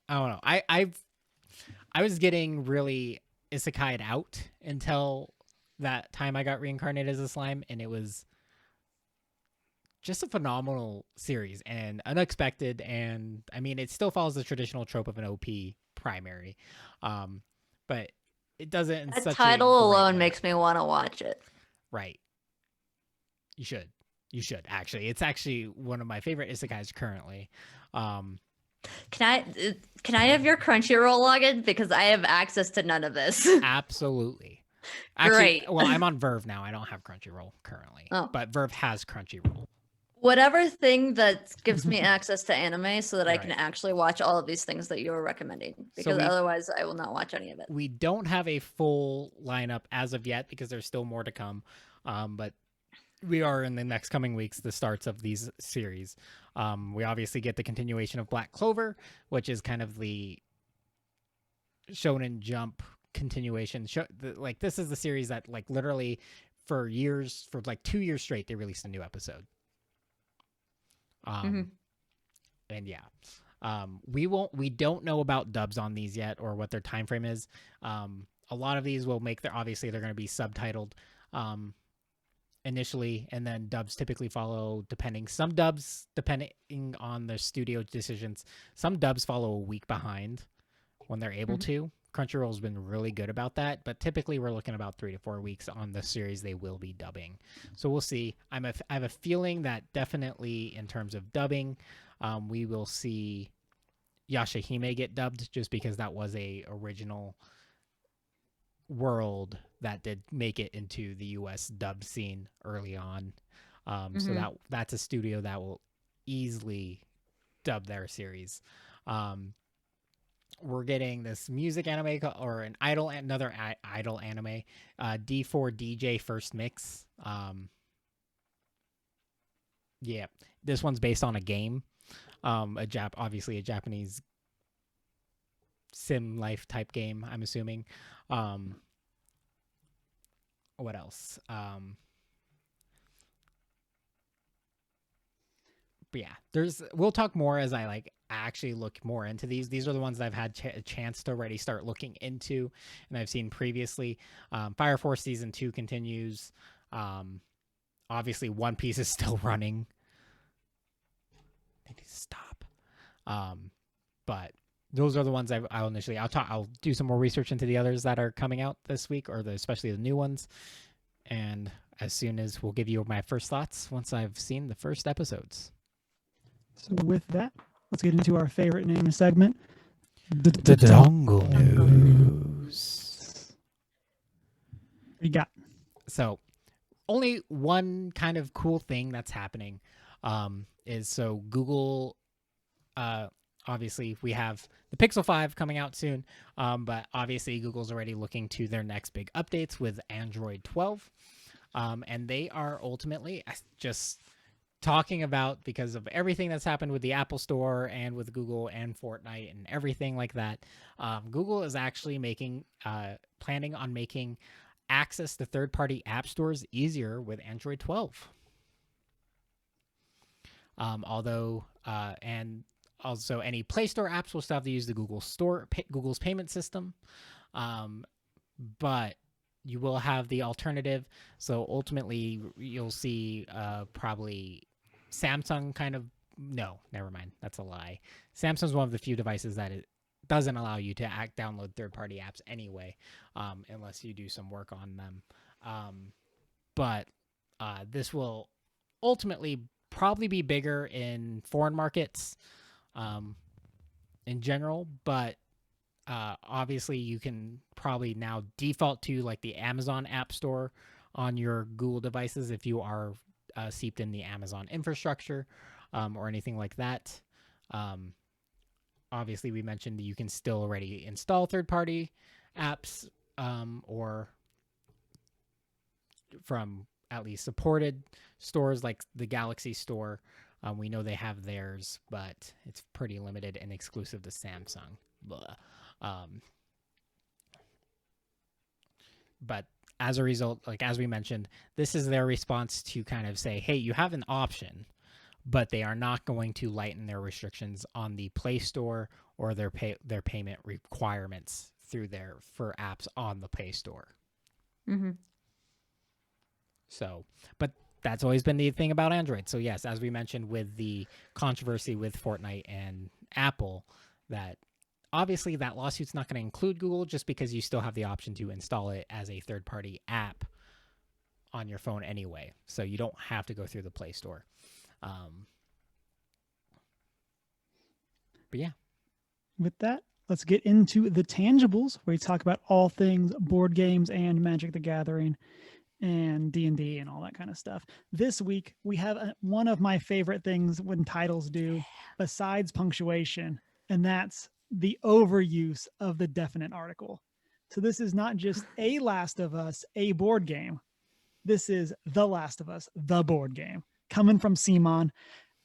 I don't know. I was getting really isekai'd out until That Time I Got Reincarnated as a Slime, and it was just a phenomenal series and unexpected. And I mean, it still follows the traditional trope of an OP primary, but it doesn't. In that such title alone way. makes me want to watch it. Right. You should actually. It's actually one of my favorite isekais currently. Can I have your Crunchyroll login, because I have access to none of this? Absolutely. Actually, Great. Well, I'm on Verve now. I don't have Crunchyroll currently, but Verve has Crunchyroll. Whatever thing that gives me access to anime so that I can Right. actually watch all of these things that you were recommending, because otherwise I will not watch any of it. We don't have a full lineup as of yet because there's still more to come. But we are in the next coming weeks, the starts of these series. We obviously get the continuation of Black Clover, which is kind of the Shonen Jump continuation. This is the series that literally for 2 years straight, they released a new episode. And yeah, we don't know about dubs on these yet or what their time frame is. A lot of these will obviously they're going to be subtitled initially, and then dubs typically follow depending on the studio decisions. Some dubs follow a week behind when they're able to. Crunchyroll's been really good about that, but typically we're looking about 3 to 4 weeks on the series they will be dubbing. So we'll see. I have a feeling that definitely in terms of dubbing, we will see Yashahime get dubbed, just because that was a original world that did make it into the US dub scene early on. So that's a studio that will easily dub their series. We're getting this music anime or another idol anime, D4DJ First Mix. Yeah, this one's based on a game, obviously a Japanese sim life type game, I'm assuming. What else? But yeah, we'll talk more as I actually look more into these. These are the ones that I've had a chance to already start looking into, and I've seen previously. Fire Force season 2 continues. Obviously, One Piece is still running. They need to stop. But those are the ones I'll do some more research into the others that are coming out this week, or especially the new ones. And as soon as we'll give you my first thoughts once I've seen the first episodes. So with that, let's get into our favorite name segment. The Dongle news. We got So, only one kind of cool thing that's happening is so Google. Obviously, we have the Pixel 5 coming out soon, but obviously Google's already looking to their next big updates with Android 12, and they are ultimately just talking about, because of everything that's happened with the Apple Store and with Google and Fortnite and everything like that. Google is actually planning on making access to third-party app stores easier with Android 12. And also any Play Store apps will still have to use the Google's payment system, but you will have the alternative. So ultimately, you'll see probably Samsung no, never mind. That's a lie. Samsung's one of the few devices that it doesn't allow you to download third-party apps anyway, unless you do some work on them. But this will ultimately probably be bigger in foreign markets in general, but obviously you can probably now default to like the Amazon App Store on your Google devices if you are seeped in the Amazon infrastructure or anything like that. Obviously, we mentioned that you can still already install third-party apps or from at least supported stores like the Galaxy Store. We know they have theirs, but it's pretty limited and exclusive to Samsung. But as a result, like as we mentioned, this is their response to kind of say, hey, you have an option, but they are not going to lighten their restrictions on the Play Store or their payment requirements for apps on the Play Store. Mm-hmm. So, but that's always been the thing about Android. So yes, as we mentioned with the controversy with Fortnite and Apple, that obviously that lawsuit's not going to include Google just because you still have the option to install it as a third-party app on your phone anyway. So you don't have to go through the Play Store. But yeah. with that. Let's get into the tangibles, where we talk about all things board games and Magic the Gathering and D&D and all that kind of stuff. This week, we have one of my favorite things when titles do, besides punctuation, and that's the overuse of the definite article. So this is not just a Last of Us, a board game. This is The Last of Us, the board game, coming from Simon,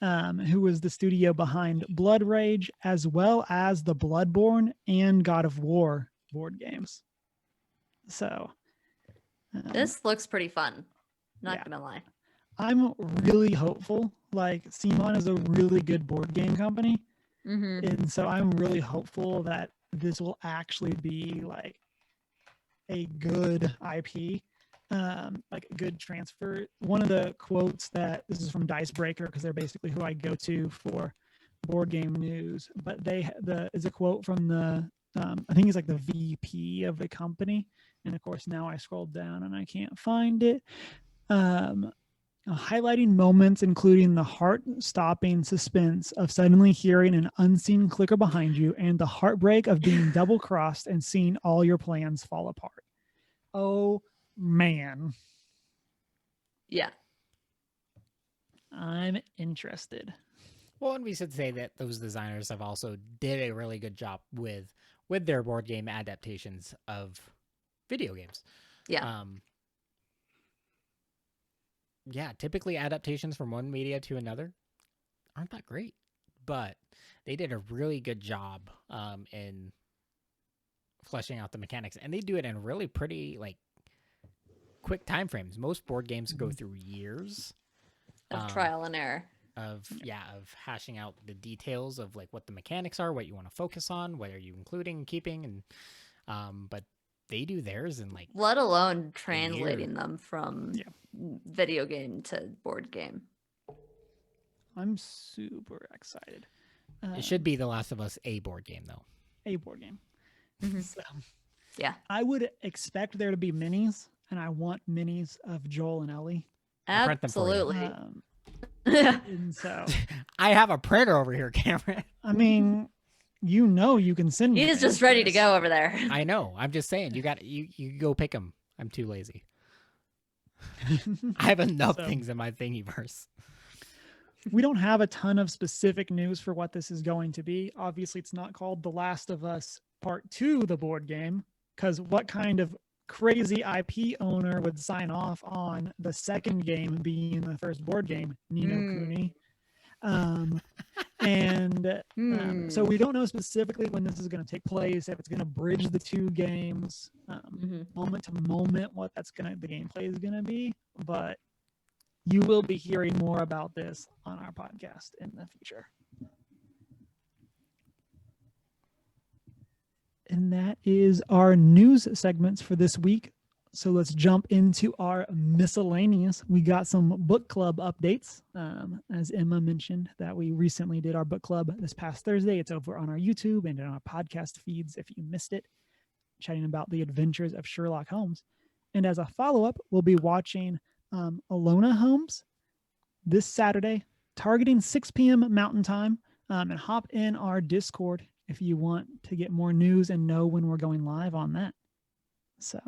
who was the studio behind Blood Rage, as well as the Bloodborne and God of War board games. So this looks pretty fun. Not yeah. gonna lie. I'm really hopeful. Like, Simon is a really good board game company. Mm-hmm. And so I'm really hopeful that this will actually be like a good IP, like a good transfer. One of the quotes that this is from Dicebreaker, because they're basically who I go to for board game news, but is a quote from the I think he's like the VP of the company, and of course now I scrolled down and I can't find it. Highlighting moments including the heart-stopping suspense of suddenly hearing an unseen clicker behind you and the heartbreak of being double-crossed and seeing all your plans fall apart. Oh man. Yeah. I'm interested. Well, and we should say that those designers have also did a really good job with their board game adaptations of video games. Yeah. Yeah, typically adaptations from one media to another aren't that great, but they did a really good job in fleshing out the mechanics, and they do it in really pretty like quick time frames. Most board games go through years Of trial and error. Of hashing out the details of like what the mechanics are, what you want to focus on, what are you including, keeping, and but they do theirs in like, let alone translating them from video game to board game. I'm super excited. It should be The Last of Us a board game though. A board game. Mm-hmm. So, yeah. I would expect there to be minis, and I want minis of Joel and Ellie. Absolutely. And so I have a printer over here, Cameron. I mean, you can send me. He is things, just ready to Chris. go over there. I know. I'm just saying. You go pick them. I'm too lazy. I have enough So- things in my thingiverse. We don't have a ton of specific news for what this is going to be. Obviously, it's not called The Last of Us Part 2, the board game, because what kind of crazy IP owner would sign off on the second game being the first board game? Nino Cooney. So we don't know specifically when this is going to take place, if it's going to bridge the two games, moment to moment, what the gameplay is going to be, but you will be hearing more about this on our podcast in the future. And that is our news segments for this week. So let's jump into our miscellaneous. We got some book club updates. As Emma mentioned, that we recently did our book club this past Thursday. It's over on our YouTube and on our podcast feeds if you missed it, chatting about the adventures of Sherlock Holmes. And as a follow-up, we'll be watching Alona Holmes this Saturday, targeting 6 p.m. Mountain Time. And hop in our Discord if you want to get more news and know when we're going live on that. So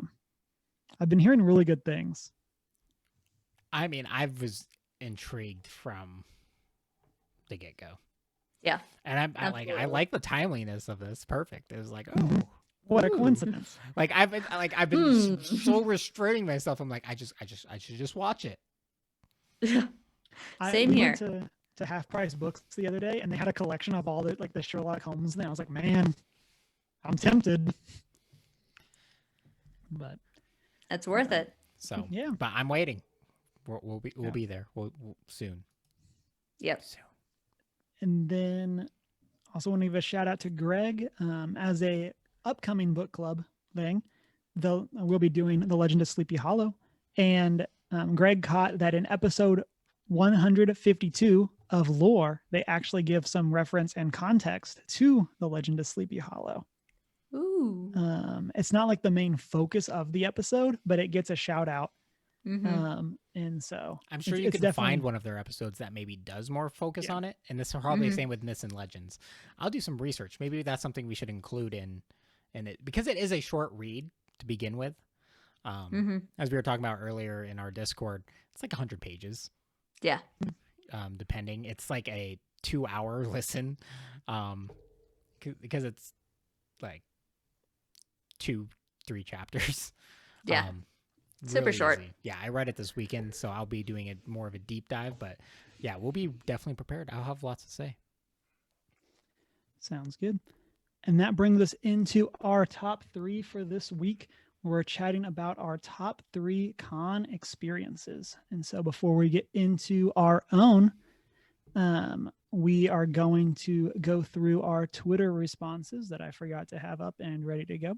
I've been hearing really good things. I mean, I was intrigued from the get-go. Yeah. And I like the timeliness of this. Perfect. It was like, oh, What a ooh. coincidence. I've been so restraining myself. I'm like, I should just watch it. Same we here. Went to Half Price Books the other day, and they had a collection of all the Sherlock Holmes, and I was like, man, I'm tempted. But It's worth it. So yeah. But I'm waiting. We'll be there. We'll soon. Yep. Soon. And then also want to give a shout out to Greg as a upcoming book club thing. We'll be doing The Legend of Sleepy Hollow, and Greg caught that in episode 152 of Lore, they actually give some reference and context to The Legend of Sleepy Hollow. Ooh. It's not like the main focus of the episode, but it gets a shout out. And so I'm sure you can find one of their episodes that maybe does more focus on it. And this is probably the same with Myths and Legends. I'll do some research. Maybe that's something we should include in it, because it is a short read to begin with. As we were talking about earlier in our Discord, it's like 100 pages. Yeah. Depending. It's like a 2-hour listen. Because it's like 2-3 chapters. Yeah. Super really short. easy. Yeah, I read it this weekend, so I'll be doing it more of a deep dive. But yeah, we'll be definitely prepared. I'll have lots to say. Sounds good. And that brings us into our top 3 for this week. We're chatting about our top 3 con experiences. And so before we get into our own, we are going to go through our Twitter responses that I forgot to have up and ready to go.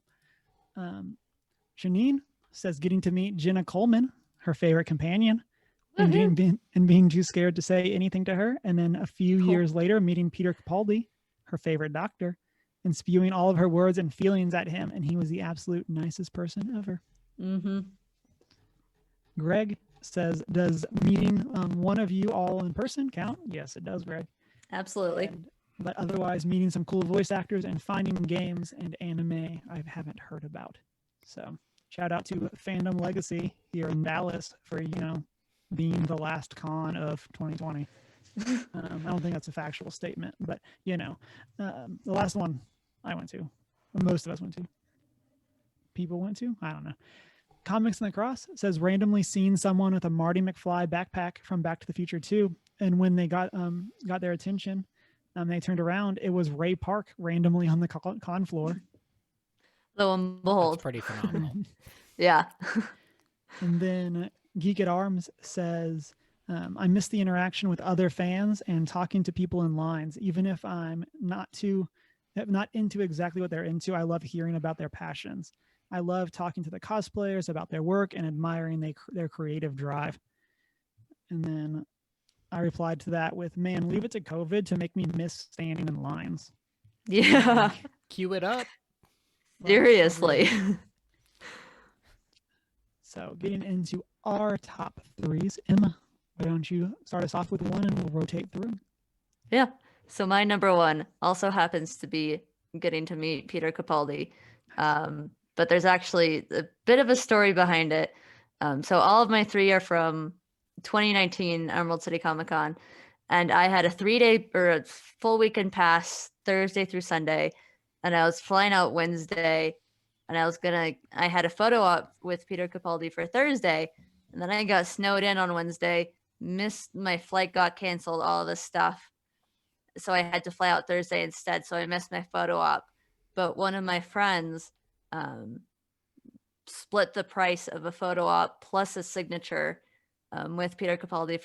Janine says getting to meet Jenna Coleman, her favorite companion, and being too scared to say anything to her. And then a few years later, meeting Peter Capaldi, her favorite doctor, and spewing all of her words and feelings at him. And he was the absolute nicest person ever. Greg says, does meeting one of you all in person count? Yes, it does, Greg. Absolutely. But otherwise, meeting some cool voice actors and finding games and anime I haven't heard about. So shout out to Fandom Legacy here in Dallas for, being the last con of 2020. I don't think that's a factual statement, but, the last one I went to, most of us went to, people went to, I don't know. Comics in the Cross says randomly seen someone with a Marty McFly backpack from Back to the Future 2. And when they got their attention, they turned around. It was Ray Park randomly on the con floor. Lo and behold. That's pretty phenomenal. Yeah. And then Geek at Arms says, I miss the interaction with other fans and talking to people in lines. Even if I'm not into exactly what they're into, I love hearing about their passions. I love talking to the cosplayers about their work and admiring their creative drive. And then I replied to that with, man, leave it to COVID to make me miss standing in lines. Yeah. Cue it up. Seriously. So getting into our top 3s, Emma, why don't you start us off with one and we'll rotate through? Yeah. So my number one also happens to be getting to meet Peter Capaldi. But there's actually a bit of a story behind it. So all of my three are from 2019 Emerald City Comic Con. And I had a 3-day or a full weekend pass Thursday through Sunday. And I was flying out Wednesday. And I had a photo op with Peter Capaldi for Thursday. And then I got snowed in on Wednesday, missed my flight, got canceled, all this stuff. So I had to fly out Thursday instead. So I missed my photo op. But one of my friends split the price of a photo op plus a signature with Peter Capaldi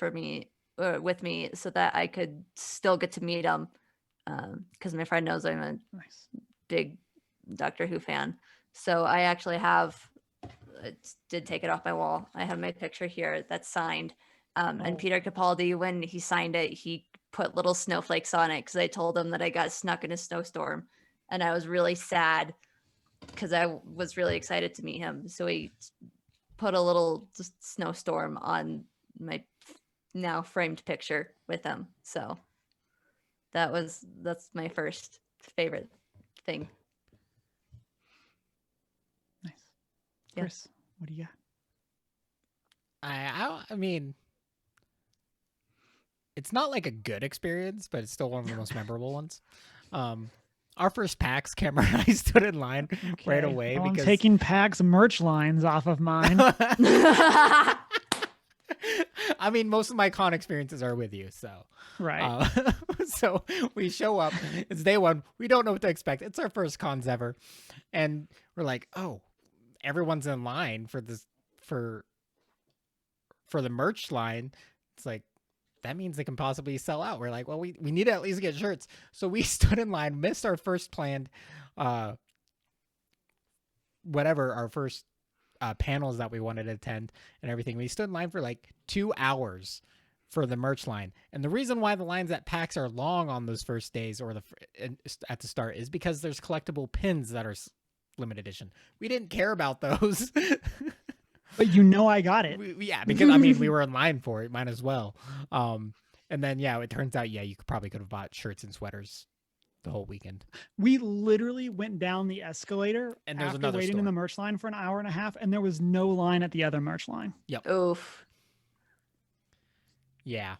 with me, so that I could still get to meet him. Because my friend knows I'm a big Doctor Who fan. So I actually did take it off my wall. I have my picture here that's signed. And Peter Capaldi, when he signed it, he put little snowflakes on it because I told him that I got snuck in a snowstorm. And I was really sad because I was really excited to meet him. So he put a little snowstorm on my now framed picture with him. So that's my first favorite thing. Nice. Yeah. Chris, what do you got? I mean, it's not like a good experience, but it's still one of the most memorable ones. Our first PAX, Cameron and I stood in line right away well, because I'm taking PAX merch lines off of mine. I mean, most of my con experiences are with you, so Right. So we show up. It's day one. We don't know what to expect. It's our first cons ever, and we're like, oh, everyone's in line for this for the merch line. It's like, that means they can possibly sell out. We're like, well, we need to at least get shirts. So we stood in line, missed our first planned, our first panels that we wanted to attend and everything. We stood in line for like 2 hours for the merch line. And the reason why the lines at PAX are long on those first days or at the start is because there's collectible pins that are limited edition. We didn't care about those. But I got it. Yeah, because I mean, we were in line for it, might as well. And then it turns out, you probably could have bought shirts and sweaters the whole weekend. We literally went down the escalator and there's after another waiting store in the merch line for an hour and a half, and there was no line at the other merch line. Yep. Oof. Yeah.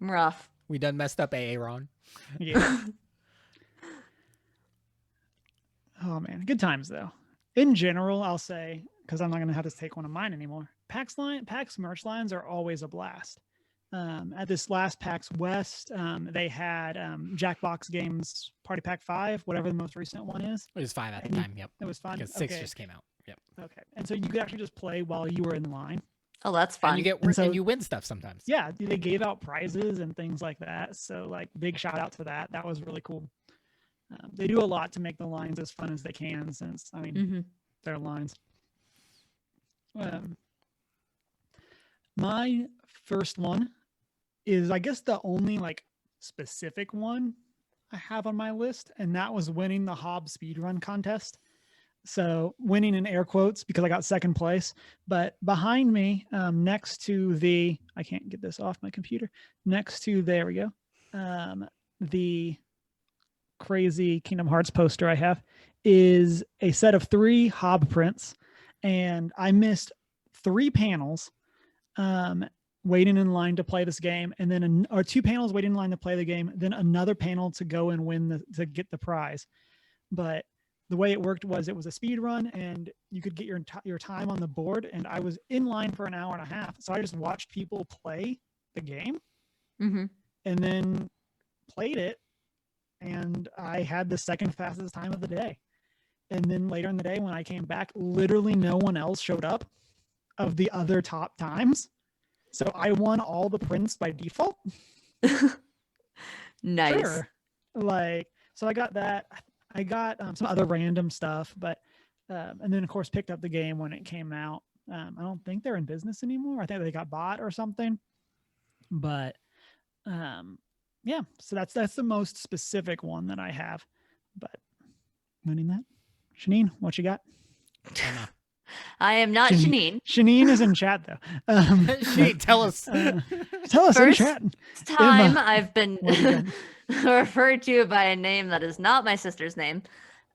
Rough. We done messed up Aaron. Yeah. Oh man, good times though. In general, I'll say, because I'm not going to have to take one of mine anymore. PAX merch lines are always a blast. At this last PAX West, they had Jackbox Games Party Pack 5, whatever the most recent one is. It was 5 at the time. Yep. It was fun. Because 6 just came out. Yep. Okay. And so you could actually just play while you were in line. Oh, that's fun. And you win stuff sometimes. Yeah, they gave out prizes and things like that. So like, big shout out to that. That was really cool. They do a lot to make the lines as fun as they can, since they're lines. My first one is, I guess, the only like specific one I have on my list, and that was winning the Hob speedrun contest. So winning in air quotes because I got second place. But behind me, next to I can't get this off my computer. Next to, there we go, the crazy Kingdom Hearts poster I have is a set of 3 Hob prints, and I missed 3 panels waiting in line to play this game, and then or 2 panels waiting in line to play the game, then another panel to go and to get the prize. But the way it worked was, it was a speed run, and you could get your time on the board, and I was in line for an hour and a half, so I just watched people play the game and then played it, and I had the second fastest time of the day. And then later in the day, when I came back, literally no one else showed up of the other top times. So I won all the prints by default. Nice. Sure. So I got that. I got some other random stuff, but and then of course picked up the game when it came out. I don't think they're in business anymore. I think they got bought or something. But yeah, so that's the most specific one that I have. But winning that. Shanine, what you got? I am not Shanine. Shanine is in chat though. Shanine, tell us. Tell us in First chat. time Emma, I've been referred to by a name that is not my sister's name.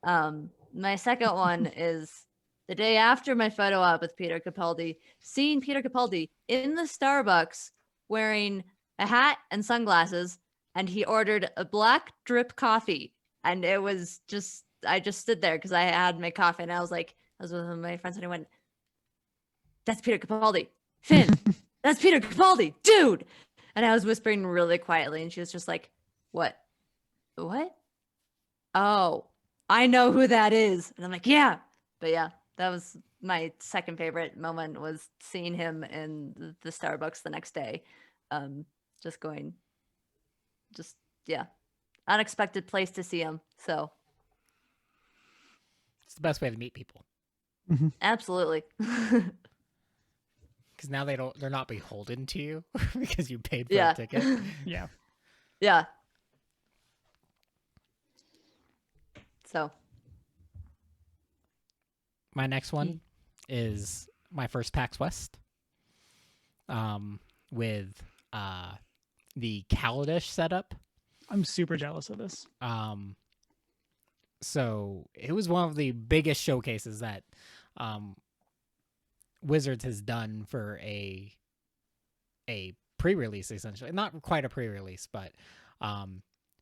My second one is the day after my photo op with Peter Capaldi, seeing Peter Capaldi in the Starbucks wearing a hat and sunglasses, and he ordered a black drip coffee. And it was just, I just stood there because I had my coffee, and I was with my friends, and I went, "That's Peter Capaldi. Finn, that's Peter Capaldi, dude." And I was whispering really quietly, and she was just like, "What? What? Oh, I know who that is." And I'm like, "Yeah." But yeah, that was my second favorite moment, was seeing him in the Starbucks the next day. Just going, just, yeah, unexpected place to see him. So It's the best way to meet people absolutely. because now they're not beholden to you because you paid for Yeah. a ticket. Yeah. Yeah. So My next one is my first PAX West, with the Kaladesh setup. I'm super jealous of this. So it was one of the biggest showcases that Wizards has done for a pre-release, essentially. Not quite a pre-release, but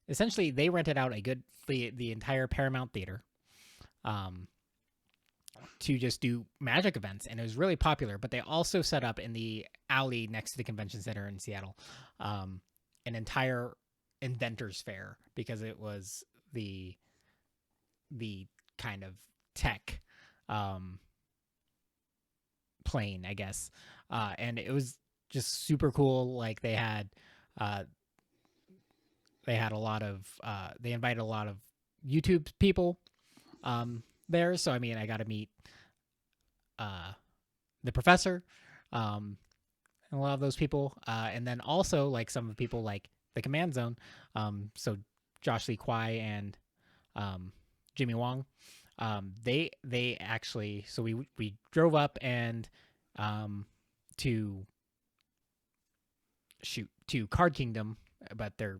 essentially they rented out the entire Paramount Theater to just do Magic events, and it was really popular. But they also set up in the alley next to the convention center in Seattle an entire inventors fair, because it was the kind of tech plane, I guess, and it was just super cool. Like they had a lot of they invited a lot of YouTube people there. So I mean, I got to meet the professor and a lot of those people, and then also like some of the people like the Command Zone. So Josh Lee Kwai and Jimmy Wong. They actually, so we drove up and to Card Kingdom, but they're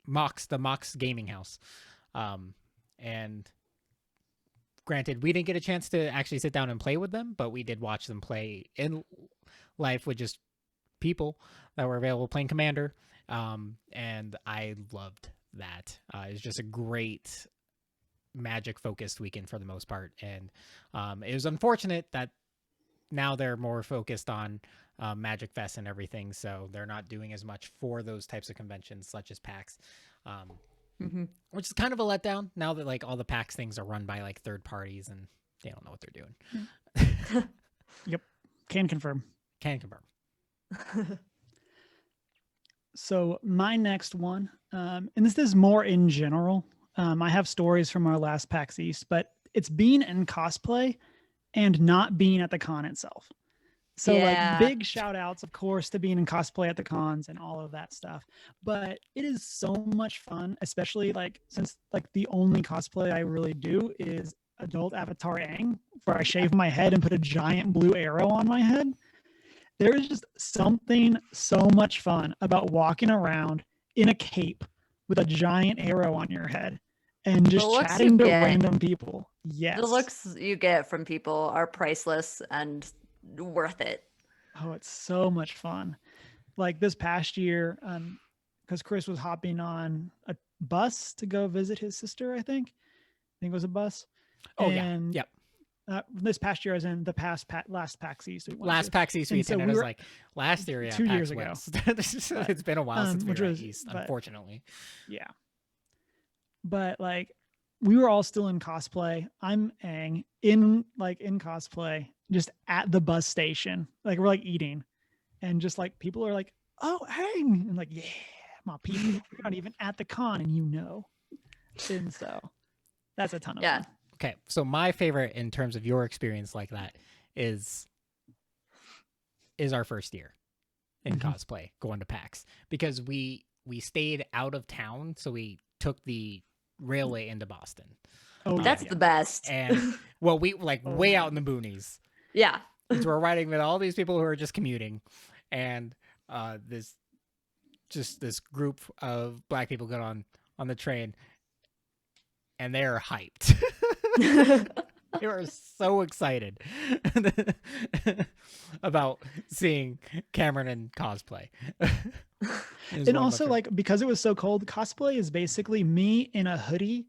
the Mox Gaming House. And granted, we didn't get a chance to actually sit down and play with them, but we did watch them play in life with just people that were available playing Commander. And I loved that. It was just a great Magic focused weekend for the most part. And it was unfortunate that now they're more focused on Magic Fest and everything, so they're not doing as much for those types of conventions such as PAX, which is kind of a letdown now that like all the PAX things are run by like third parties and they don't know what they're doing. Yep. Can confirm. So my next one, and this is more in general. I have stories from our last PAX East, but it's being in cosplay and not being at the con itself. So like big shout outs, of course, to being in cosplay at the cons and all of that stuff. But it is so much fun, especially like since like the only cosplay I really do is adult Avatar Aang, where I shave my head and put a giant blue arrow on my head. There is just something so much fun about walking around in a cape with a giant arrow on your head and just chatting to random people. Yes. The looks you get from people are priceless and worth it. Oh, it's so much fun. Like this past year, because Chris was hopping on a bus to go visit his sister, I think it was a bus. Oh, and yeah. Yep. This past year, I was in the last PAX East. Last PAX East weekend, and it was like last year, 2 years ago. It's been a while since we were at East, unfortunately. Yeah. But like, we were all still in cosplay. I'm Aang in cosplay, just at the bus station. Like we're like eating, and just like people are like, "Oh, Aang," and like, "Yeah, my people." You're not even at the con, and you know. And so, that's a ton of fun. Okay, so my favorite in terms of your experience like that is our first year in cosplay going to PAX, because we stayed out of town, so we took the railway into Boston. Oh, that's the best. And well, we like way out in the boonies. Yeah. So we're riding with all these people who are just commuting, and this just this group of black people get on the train, and they're hyped. They were so excited about seeing Cameron in cosplay. And also, like, because it was so cold, cosplay is basically me in a hoodie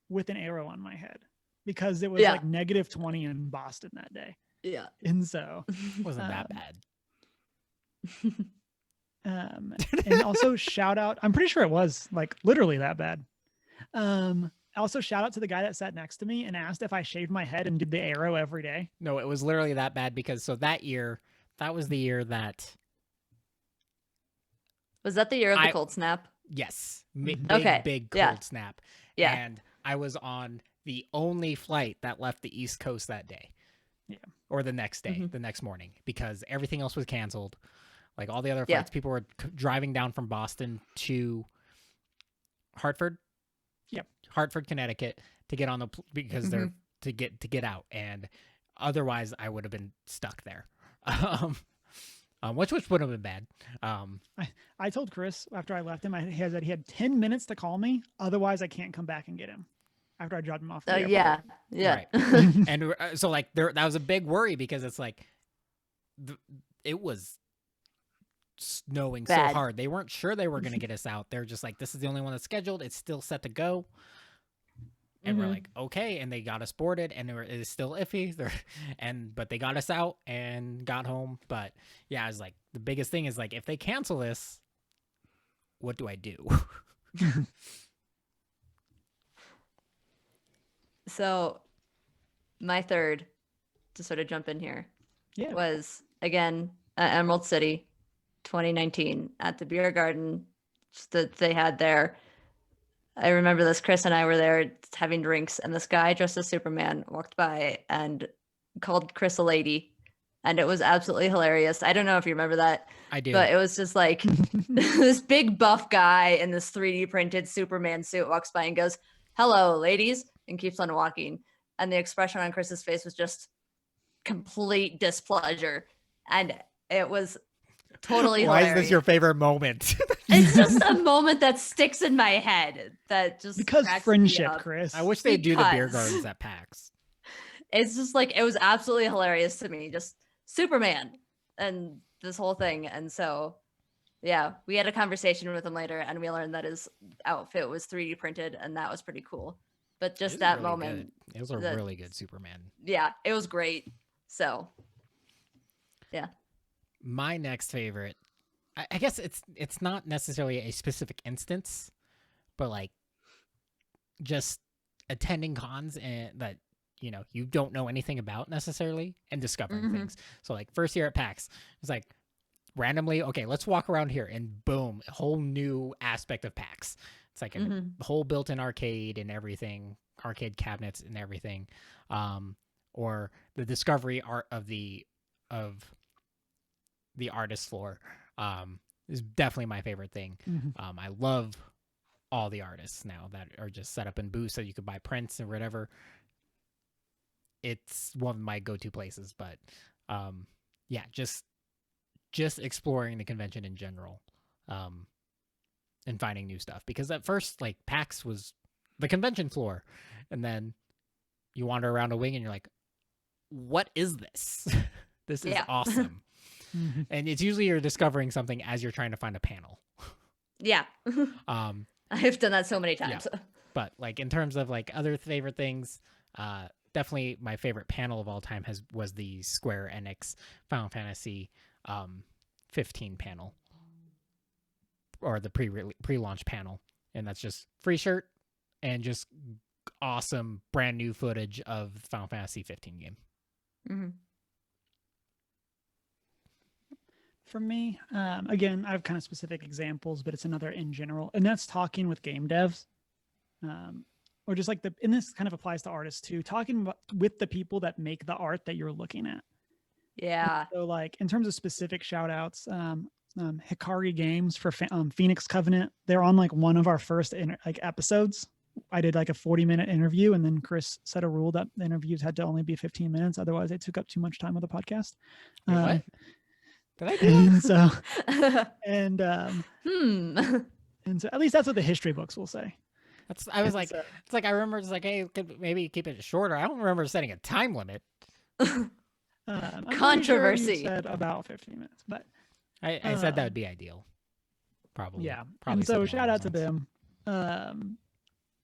with an arrow on my head, because it was like -20 in Boston that day. Yeah. And so it wasn't that bad. And also shout out, I'm pretty sure it was like literally that bad. Also shout out to the guy that sat next to me and asked if I shaved my head and did the arrow every day. No, it was literally that bad, because so that was the year that. Was that the year of the cold snap? Yes. Big cold snap. Yeah. And I was on the only flight that left the East Coast that day. Yeah. Or the next day, the next morning, because everything else was canceled. Like all the other flights, people were driving down from Boston to Hartford. Yep. Hartford, Connecticut, to get on the because they're to get out, and otherwise I would have been stuck there. Which would have been bad. I told Chris after I left him, he had 10 minutes to call me. Otherwise, I can't come back and get him after I dropped him off. Yeah. Right. And so like that was a big worry, because it's like it was snowing so hard. They weren't sure they were going to get us out. They're just like, this is the only one that's scheduled. It's still set to go. And we're like, okay. And they got us boarded, and it is still iffy. But they got us out and got home. But yeah, I was like, the biggest thing is like, if they cancel this, what do I do? So my third, to sort of jump in here, was again Emerald City 2019 at the beer garden that they had there. I remember this. Chris and I were there having drinks, and this guy dressed as Superman walked by and called Chris a lady, and it was absolutely hilarious. I don't know if you remember that. I do. But it was just like this big buff guy in this 3D printed Superman suit walks by and goes, "Hello, ladies," and keeps on walking. And the expression on Chris's face was just complete displeasure. And it was totally hilarious. Why is this your favorite moment? It's just a moment that sticks in my head that just because friendship, Chris. I wish they'd do the beer gardens at PAX. It's just like, it was absolutely hilarious to me. Just Superman and this whole thing. And so, yeah, we had a conversation with him later, and we learned that his outfit was 3D printed, and that was pretty cool. But just that really moment. Good. It was a really good Superman. Yeah, it was great. So, yeah. My next favorite, I guess it's not necessarily a specific instance, but like just attending cons and that you don't know anything about necessarily, and discovering things. So like first year at PAX, it's like randomly, okay, let's walk around here, and boom, a whole new aspect of PAX. It's like a whole built-in arcade and everything, arcade cabinets and everything, or the discovery art of the artist floor is definitely my favorite thing. I love all the artists now that are just set up in booths so you could buy prints or whatever. It's one of my go-to places, but yeah, just exploring the convention in general. And finding new stuff, because at first, like, PAX was the convention floor, and then you wander around a wing and you're like, what is this? This is awesome. And it's usually you're discovering something as you're trying to find a panel. Yeah. I've done that so many times. Yeah. But like in terms of like other favorite things, definitely my favorite panel of all time was the Square Enix Final Fantasy 15 panel. Or the pre-launch panel, and that's just free shirt and just awesome brand new footage of the Final Fantasy 15 game. For me, again, I have kind of specific examples, but it's another in general, and that's talking with game devs, or just like and this kind of applies to artists too, talking with the people that make the art that you're looking at. Yeah. And so like in terms of specific shout outs, Hikari Games for Phoenix Covenant. They're on like one of our first episodes. I did like a 40-minute interview, and then Chris set a rule that the interviews had to only be 15 minutes. Otherwise, they took up too much time of the podcast. What? Did I do that? And so and and so at least that's what the history books will say. I was And like, so, it's like I remember it's like, hey, could maybe keep it shorter. I don't remember setting a time limit. I'm pretty sure you Controversy. said about 15 minutes, but I said that would be ideal. Probably. yeah. Probably And so something shout along out to those lines. them.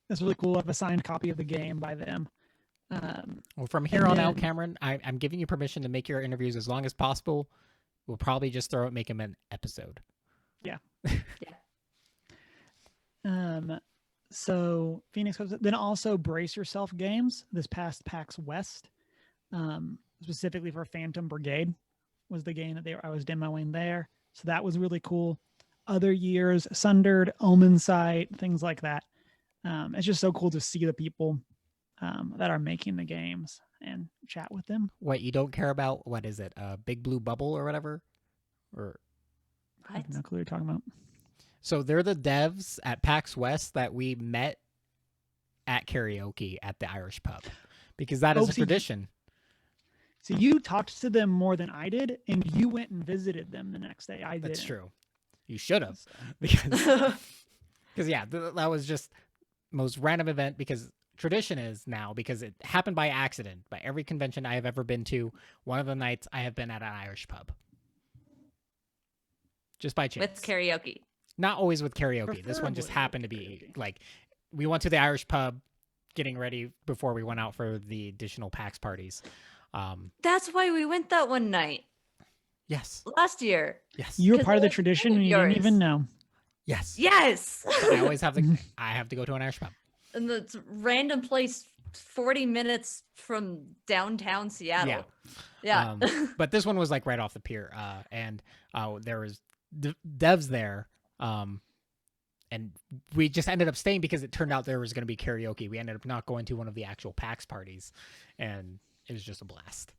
It's really cool. I have a signed copy of the game by them. Well, from here on out, then- Cameron, I'm giving you permission to make your interviews as long as possible. We'll probably just make them an episode. So Phoenix Coast, then also Brace Yourself games this past PAX West, specifically for Phantom Brigade was the game that I was demoing there. So that was really cool. Other years, Sundered, Omen Sight, things like that. It's just so cool to see the people that are making the games and chat with them. What, you don't care about, what is it, Big Blue Bubble or whatever? Or I have no clue what you're talking about. So they're the devs at PAX West that we met at karaoke at the Irish pub, because that is a tradition. So you talked to them more than I did, and you went and visited them the next day. I did. That's true. You should have, because yeah, that was just most random event, because tradition is now, because it happened by accident. By every convention I have ever been to, one of the nights I have been at an Irish pub. Just by chance. With karaoke. Not always with karaoke. This one just Preferably happened to with be karaoke. like, we went to the Irish pub getting ready before we went out for the additional PAX parties. That's why we went that one night Yes. last year. Yes. You were 'Cause part of it the was tradition, one of and you didn't yours. even know. Yes. Yes. I always have to. I have to go to an Irish pub. And the random place 40 minutes from downtown Seattle. Yeah. But this one was like right off the pier, and there was devs there, and we just ended up staying because it turned out there was going to be karaoke. We ended up not going to one of the actual PAX parties, and it was just a blast.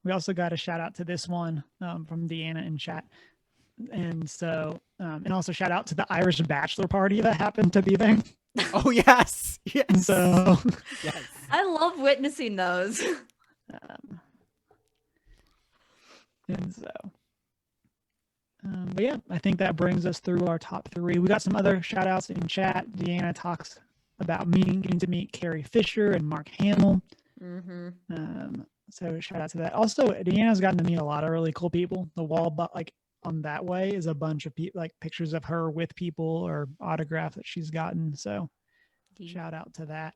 We also got a shout out to this one from Deanna in chat. And so, and also shout out to the Irish bachelor party that happened to be there. Oh, yes. And Yes. so, Yes. I love witnessing those. and so, but yeah, I think that brings us through our top three. We got some other shout outs in chat. Deanna talks about getting to meet Carrie Fisher and Mark Hamill. So shout out to that. Also, Deanna's gotten to meet a lot of really cool people. The wall, but like on that way is a bunch of people, like pictures of her with people or autographs that she's gotten. So shout out to that.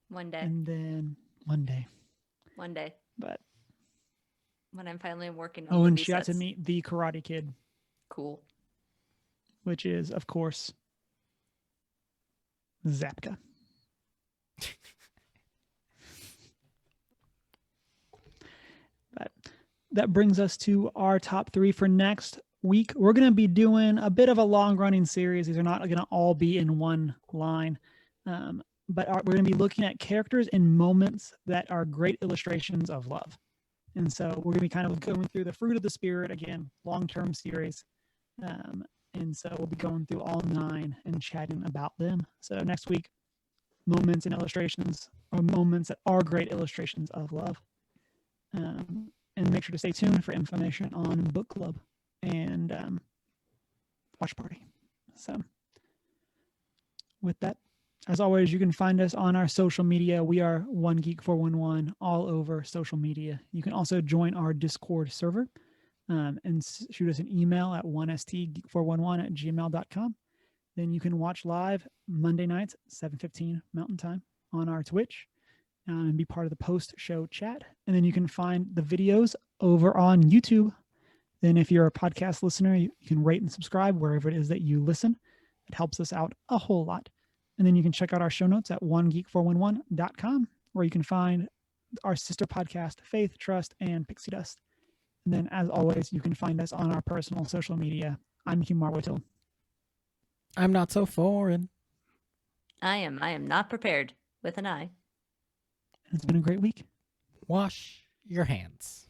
One day. And then one day, but When I'm finally working on oh, and movie she got to sets. meet the Karate Kid, Cool. which is of course Zapka. But that brings us to our top three for next week. We're going to be doing a bit of a long running series. These are not going to all be in one line, but we're going to be looking at characters and moments that are great illustrations of love. And so we're going to be kind of going through the Fruit of the Spirit again, long-term series. And so we'll be going through all 9 and chatting about them. So next week, moments and illustrations, or moments that are great illustrations of love. And make sure to stay tuned for information on book club and watch party. So with that, as always, you can find us on our social media. We are OneGeek411 all over social media. You can also join our Discord server and shoot us an email at 1stgeek411@gmail.com. Then you can watch live Monday nights, 7:15 Mountain Time on our Twitch and be part of the post-show chat. And then you can find the videos over on YouTube. Then if you're a podcast listener, you can rate and subscribe wherever it is that you listen. It helps us out a whole lot. And then you can check out our show notes at onegeek411.com, where you can find our sister podcast, Faith, Trust, and Pixie Dust. And then, as always, you can find us on our personal social media. I'm Hugh Marwittle. I'm not so foreign. I am not prepared with an eye. It's been a great week. Wash your hands.